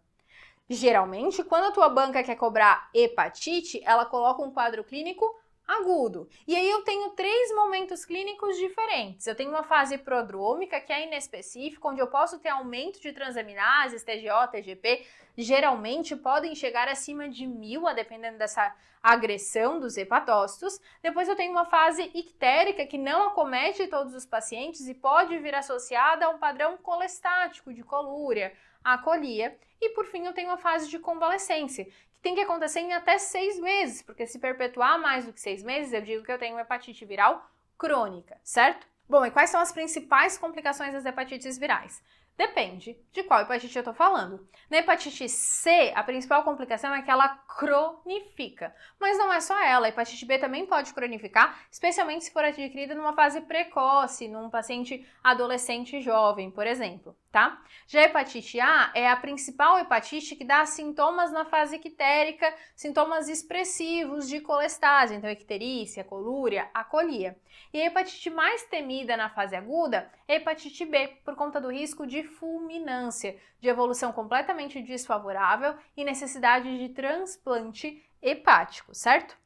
Geralmente, quando a tua banca quer cobrar hepatite, ela coloca um quadro clínico agudo. E aí eu tenho 3 momentos clínicos diferentes. Eu tenho uma fase prodrômica, que é inespecífica, onde eu posso ter aumento de transaminases, TGO, TGP, geralmente podem chegar acima de 1000, a dependendo dessa agressão dos hepatócitos. Depois eu tenho uma fase ictérica, que não acomete todos os pacientes e pode vir associada a um padrão colestático de colúria, acolia. E por fim eu tenho a fase de convalescência, tem que acontecer em até 6 meses, porque se perpetuar mais do que 6 meses, eu digo que eu tenho uma hepatite viral crônica, certo? Bom, e quais são as principais complicações das hepatites virais? Depende de qual hepatite eu tô falando. Na hepatite C, a principal complicação é que ela cronifica. Mas não é só ela, a hepatite B também pode cronificar, especialmente se for adquirida numa fase precoce, num paciente adolescente jovem, por exemplo, tá? Já a hepatite A é a principal hepatite que dá sintomas na fase ictérica, sintomas expressivos de colestase, então icterícia, colúria, acolia. E a hepatite mais temida na fase aguda é a hepatite B, por conta do risco de fulminância, de evolução completamente desfavorável e necessidade de transplante hepático, certo?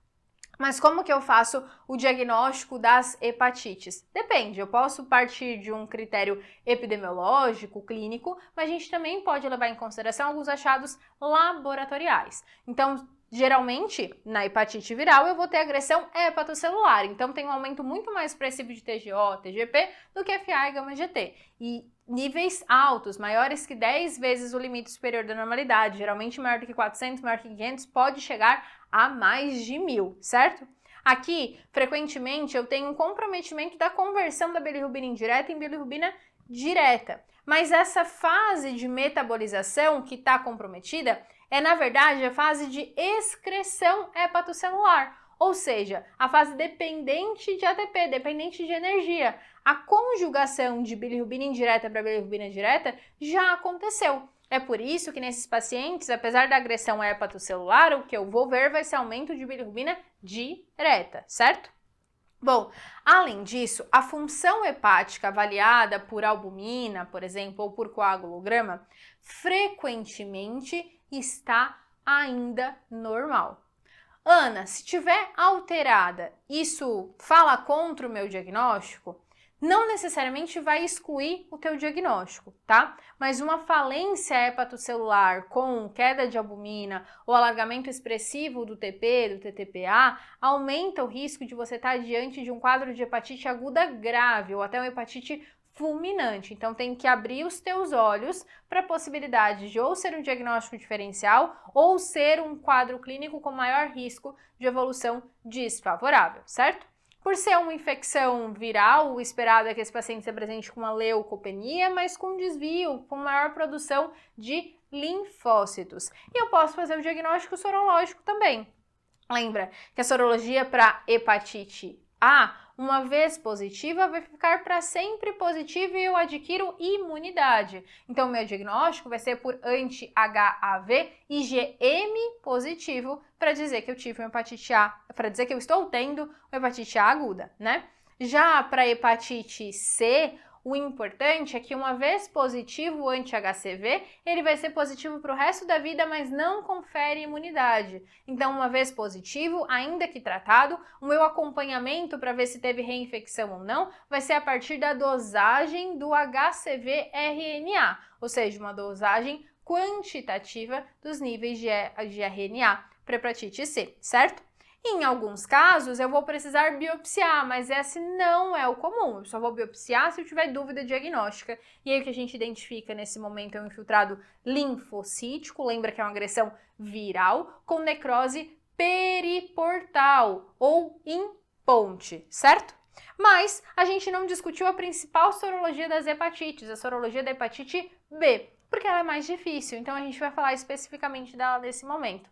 Mas como que eu faço o diagnóstico das hepatites? Depende, eu posso partir de um critério epidemiológico, clínico, mas a gente também pode levar em consideração alguns achados laboratoriais. Então, Geralmente, na hepatite viral, eu vou ter agressão hepatocelular, então tem um aumento muito mais expressivo de TGO, TGP, do que FA e γ-GT. E níveis altos, maiores que 10 vezes o limite superior da normalidade, geralmente maior do que 400, maior que 500, pode chegar a mais de 1000, certo? Aqui, frequentemente, eu tenho um comprometimento da conversão da bilirrubina indireta em bilirrubina direta. Mas essa fase de metabolização que está comprometida é, na verdade, a fase de excreção hepatocelular, ou seja, a fase dependente de ATP, dependente de energia. A conjugação de bilirrubina indireta para bilirrubina direta já aconteceu. É por isso que nesses pacientes, apesar da agressão hepatocelular, o que eu vou ver vai ser aumento de bilirrubina direta, certo? Bom, além disso, a função hepática avaliada por albumina, por exemplo, ou por coagulograma, frequentemente está ainda normal. Ana, se tiver alterada, isso fala contra o meu diagnóstico? Não necessariamente vai excluir o teu diagnóstico, tá? Mas uma falência hepatocelular com queda de albumina ou alargamento expressivo do TP, do TTPA, aumenta o risco de você estar diante de um quadro de hepatite aguda grave ou até uma hepatite fulminante. Então tem que abrir os teus olhos para a possibilidade de ou ser um diagnóstico diferencial ou ser um quadro clínico com maior risco de evolução desfavorável, certo? Por ser uma infecção viral, o esperado é que esse paciente se apresente com uma leucopenia, mas com desvio, com maior produção de linfócitos. E eu posso fazer o diagnóstico sorológico também. Lembra que a sorologia para hepatite A, uma vez positiva, vai ficar para sempre positiva e eu adquiro imunidade. Então, meu diagnóstico vai ser por anti-HAV IgM positivo para dizer que eu tive uma hepatite A, para dizer que eu estou tendo uma hepatite A aguda, né? Já para hepatite C, o importante é que uma vez positivo o anti-HCV, ele vai ser positivo para o resto da vida, mas não confere imunidade. Então, uma vez positivo, ainda que tratado, o meu acompanhamento para ver se teve reinfecção ou não vai ser a partir da dosagem do HCV-RNA, ou seja, uma dosagem quantitativa dos níveis de RNA para hepatite C, certo? Em alguns casos, eu vou precisar biopsiar, mas esse não é o comum. Eu só vou biopsiar se eu tiver dúvida diagnóstica. E aí o que a gente identifica nesse momento é um infiltrado linfocítico, lembra que é uma agressão viral, com necrose periportal ou em ponte, certo? Mas a gente não discutiu a principal sorologia das hepatites, a sorologia da hepatite B, porque ela é mais difícil, então a gente vai falar especificamente dela nesse momento.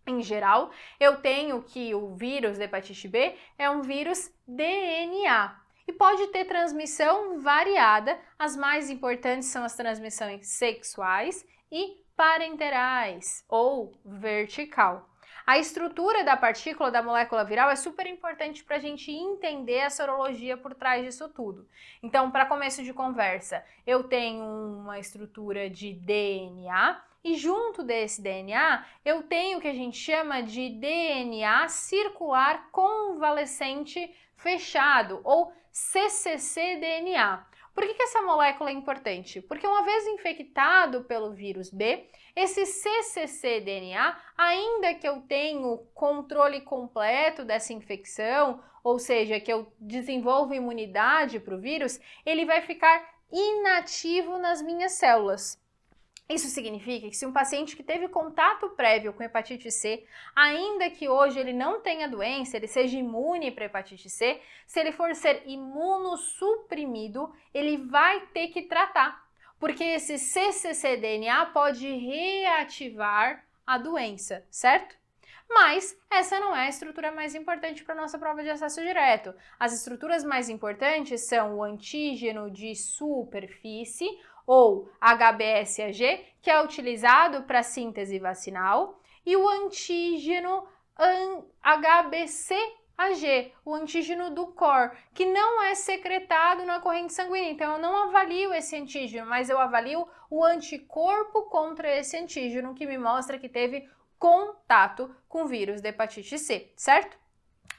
Em geral, eu tenho que o vírus da hepatite B é um vírus DNA e pode ter transmissão variada. As mais importantes são as transmissões sexuais e parenterais ou vertical. A estrutura da partícula da molécula viral é super importante para a gente entender a sorologia por trás disso tudo. Então, para começo de conversa, eu tenho uma estrutura de DNA. E junto desse DNA, eu tenho o que a gente chama de DNA circular convalescente fechado, ou cccDNA. Por que essa molécula é importante? Porque uma vez infectado pelo vírus B, esse cccDNA, ainda que eu tenha controle completo dessa infecção, ou seja, que eu desenvolva imunidade para o vírus, ele vai ficar inativo nas minhas células. Isso significa que se um paciente que teve contato prévio com hepatite C, ainda que hoje ele não tenha doença, ele seja imune para hepatite C, se ele for ser imunossuprimido, ele vai ter que tratar, porque esse cccDNA pode reativar a doença, certo? Mas essa não é a estrutura mais importante para a nossa prova de acesso direto. As estruturas mais importantes são o antígeno de superfície, ou HBsAg, que é utilizado para síntese vacinal, e o antígeno HBcAg, o antígeno do core, que não é secretado na corrente sanguínea. Então, eu não avalio esse antígeno, mas eu avalio o anticorpo contra esse antígeno, que me mostra que teve contato com o vírus da hepatite C, certo?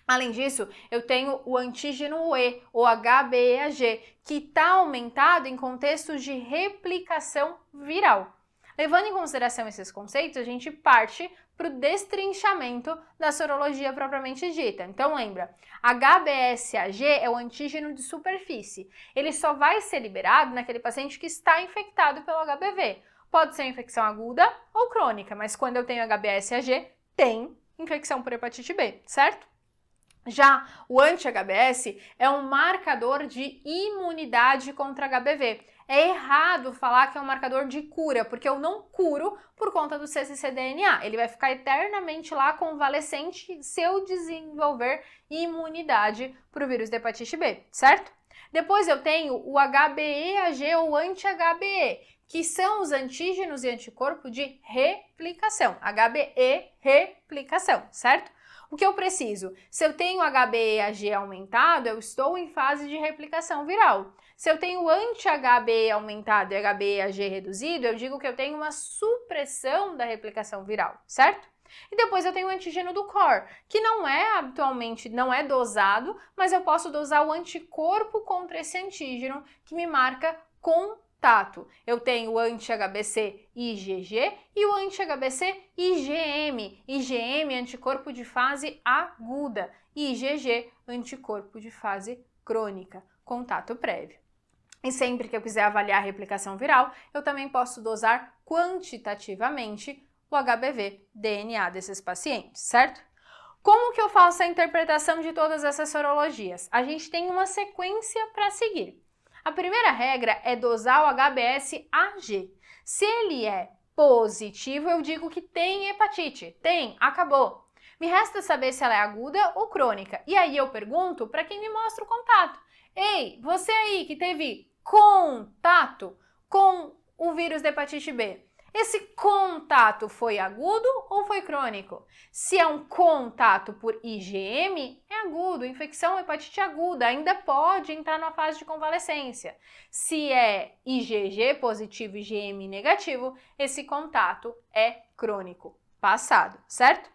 Além disso, eu tenho o antígeno E, ou HBeAg, que está aumentado em contextos de replicação viral. Levando em consideração esses conceitos, a gente parte para o destrinchamento da sorologia propriamente dita. Então lembra, HBsAg é o antígeno de superfície. Ele só vai ser liberado naquele paciente que está infectado pelo HBV. Pode ser infecção aguda ou crônica, mas quando eu tenho HBsAg, tem infecção por hepatite B, certo? Já o anti-HBs é um marcador de imunidade contra HBV. É errado falar que é um marcador de cura, porque eu não curo por conta do cccDNA. Ele vai ficar eternamente lá convalescente se eu desenvolver imunidade para o vírus da hepatite B, certo? Depois eu tenho o HBeAg ou anti-HBe, que são os antígenos e anticorpo de replicação. HBe replicação, certo? O que eu preciso? Se eu tenho HBeAg aumentado, eu estou em fase de replicação viral. Se eu tenho anti-HBe aumentado e HBeAg reduzido, eu digo que eu tenho uma supressão da replicação viral, certo? E depois eu tenho o antígeno do core, que não é habitualmente, não é dosado, mas eu posso dosar o anticorpo contra esse antígeno que me marca contato. Eu tenho o anti-HBc IgG e o anti-HBc IgM. IgM, anticorpo de fase aguda, e IgG, anticorpo de fase crônica, contato prévio. E sempre que eu quiser avaliar a replicação viral, eu também posso dosar quantitativamente o HBV DNA desses pacientes, certo? Como que eu faço a interpretação de todas essas sorologias? A gente tem uma sequência para seguir. A primeira regra é dosar o HBsAg. Se ele é positivo, eu digo que tem hepatite. Tem, acabou. Me resta saber se ela é aguda ou crônica. E aí eu pergunto para quem me mostra o contato. Ei, você aí que teve contato com o vírus da hepatite B, esse contato foi agudo ou foi crônico? Se é um contato por IgM, é agudo, infecção hepatite aguda, ainda pode entrar na fase de convalescência. Se é IgG positivo e IgM negativo, esse contato é crônico, passado, certo?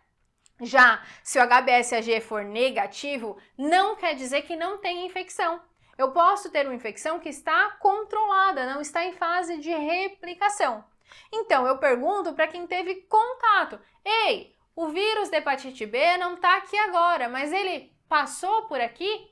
Já se o HBsAg for negativo, não quer dizer que não tem infecção. Eu posso ter uma infecção que está controlada, não está em fase de replicação. Então, eu pergunto para quem teve contato. Ei, o vírus da hepatite B não está aqui agora, mas ele passou por aqui?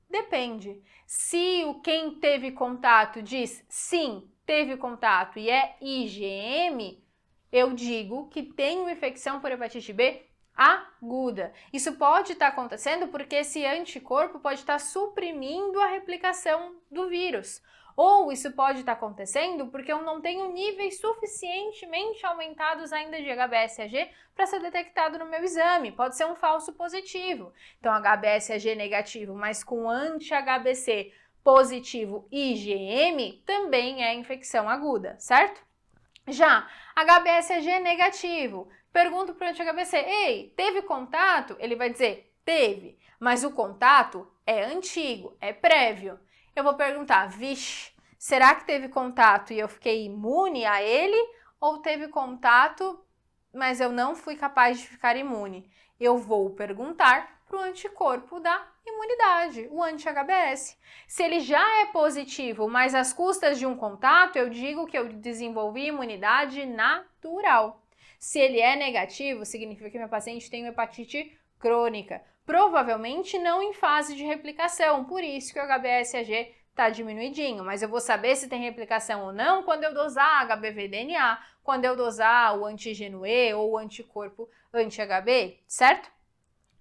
Depende. Se quem teve contato diz sim, teve contato e é IgM, eu digo que tem uma infecção por hepatite B aguda. Isso pode estar acontecendo porque esse anticorpo pode estar suprimindo a replicação do vírus. Ou isso pode estar acontecendo porque eu não tenho níveis suficientemente aumentados ainda de HBsAg para ser detectado no meu exame. Pode ser um falso positivo. Então, HBsAg negativo, mas com anti-HBc positivo IgM, também é infecção aguda, certo? Já HBsAg negativo, pergunto para o anti-HBc, ei, teve contato? Ele vai dizer, teve, mas o contato é antigo, é prévio. Eu vou perguntar, vixe, será que teve contato e eu fiquei imune a ele? Ou teve contato, mas eu não fui capaz de ficar imune? Eu vou perguntar para o anticorpo da imunidade, o anti-HBs. Se ele já é positivo, mas às custas de um contato, eu digo que eu desenvolvi imunidade natural. Se ele é negativo, significa que meu paciente tem uma hepatite crônica, provavelmente não em fase de replicação, por isso que o HBsAg está diminuidinho, mas eu vou saber se tem replicação ou não quando eu dosar HBV-DNA, quando eu dosar o antígeno E ou o anticorpo anti-HB, certo?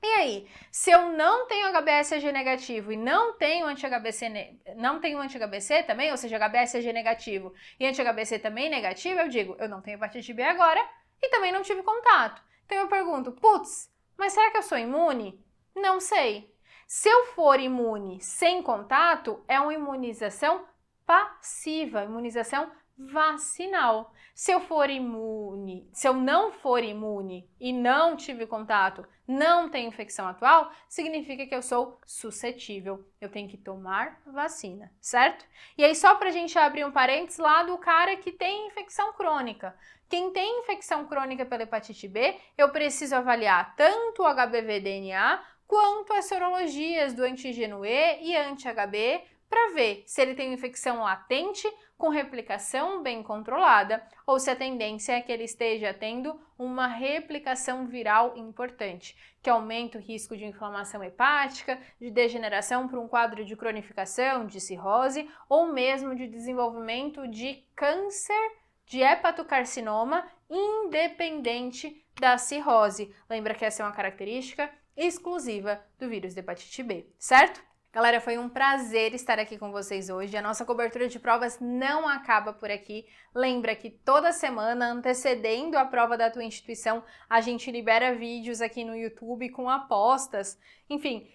E aí, se eu não tenho HBsAg negativo e não tenho anti-HBC também, ou seja, HBsAg negativo e anti-HBC também negativo, eu digo, eu não tenho hepatite B agora e também não tive contato. Então eu pergunto, putz, mas será que eu sou imune? Não sei. Se eu for imune sem contato, é uma imunização passiva, imunização vacinal. Se eu não for imune e não tive contato, não tenho infecção atual, significa que eu sou suscetível. Eu tenho que tomar vacina, certo? E aí só pra gente abrir um parênteses lá do cara que tem infecção crônica. Quem tem infecção crônica pela hepatite B, eu preciso avaliar tanto o HBV-DNA quanto as sorologias do antígeno E e anti-HB para ver se ele tem infecção latente com replicação bem controlada ou se a tendência é que ele esteja tendo uma replicação viral importante, que aumenta o risco de inflamação hepática, de degeneração para um quadro de cronificação, de cirrose ou mesmo de desenvolvimento de câncer de hepatocarcinoma independente da cirrose. Lembra que essa é uma característica exclusiva do vírus da hepatite B, certo? Galera, foi um prazer estar aqui com vocês hoje. A nossa cobertura de provas não acaba por aqui. Lembra que toda semana, antecedendo a prova da tua instituição, a gente libera vídeos aqui no YouTube com apostas. Enfim,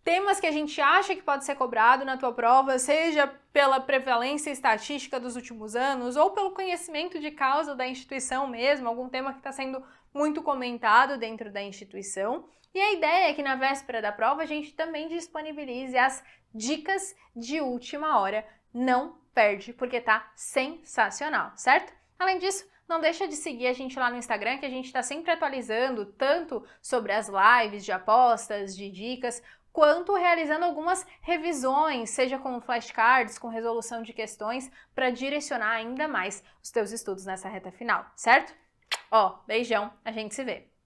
temas que a gente acha que pode ser cobrado na tua prova, seja pela prevalência estatística dos últimos anos ou pelo conhecimento de causa da instituição mesmo, algum tema que está sendo muito comentado dentro da instituição. E a ideia é que na véspera da prova a gente também disponibilize as dicas de última hora. Não perde, porque tá sensacional, certo? Além disso, não deixa de seguir a gente lá no Instagram, que a gente está sempre atualizando tanto sobre as lives de apostas, de dicas, quanto realizando algumas revisões, seja com flashcards, com resolução de questões, para direcionar ainda mais os teus estudos nessa reta final, certo? Ó, beijão, a gente se vê!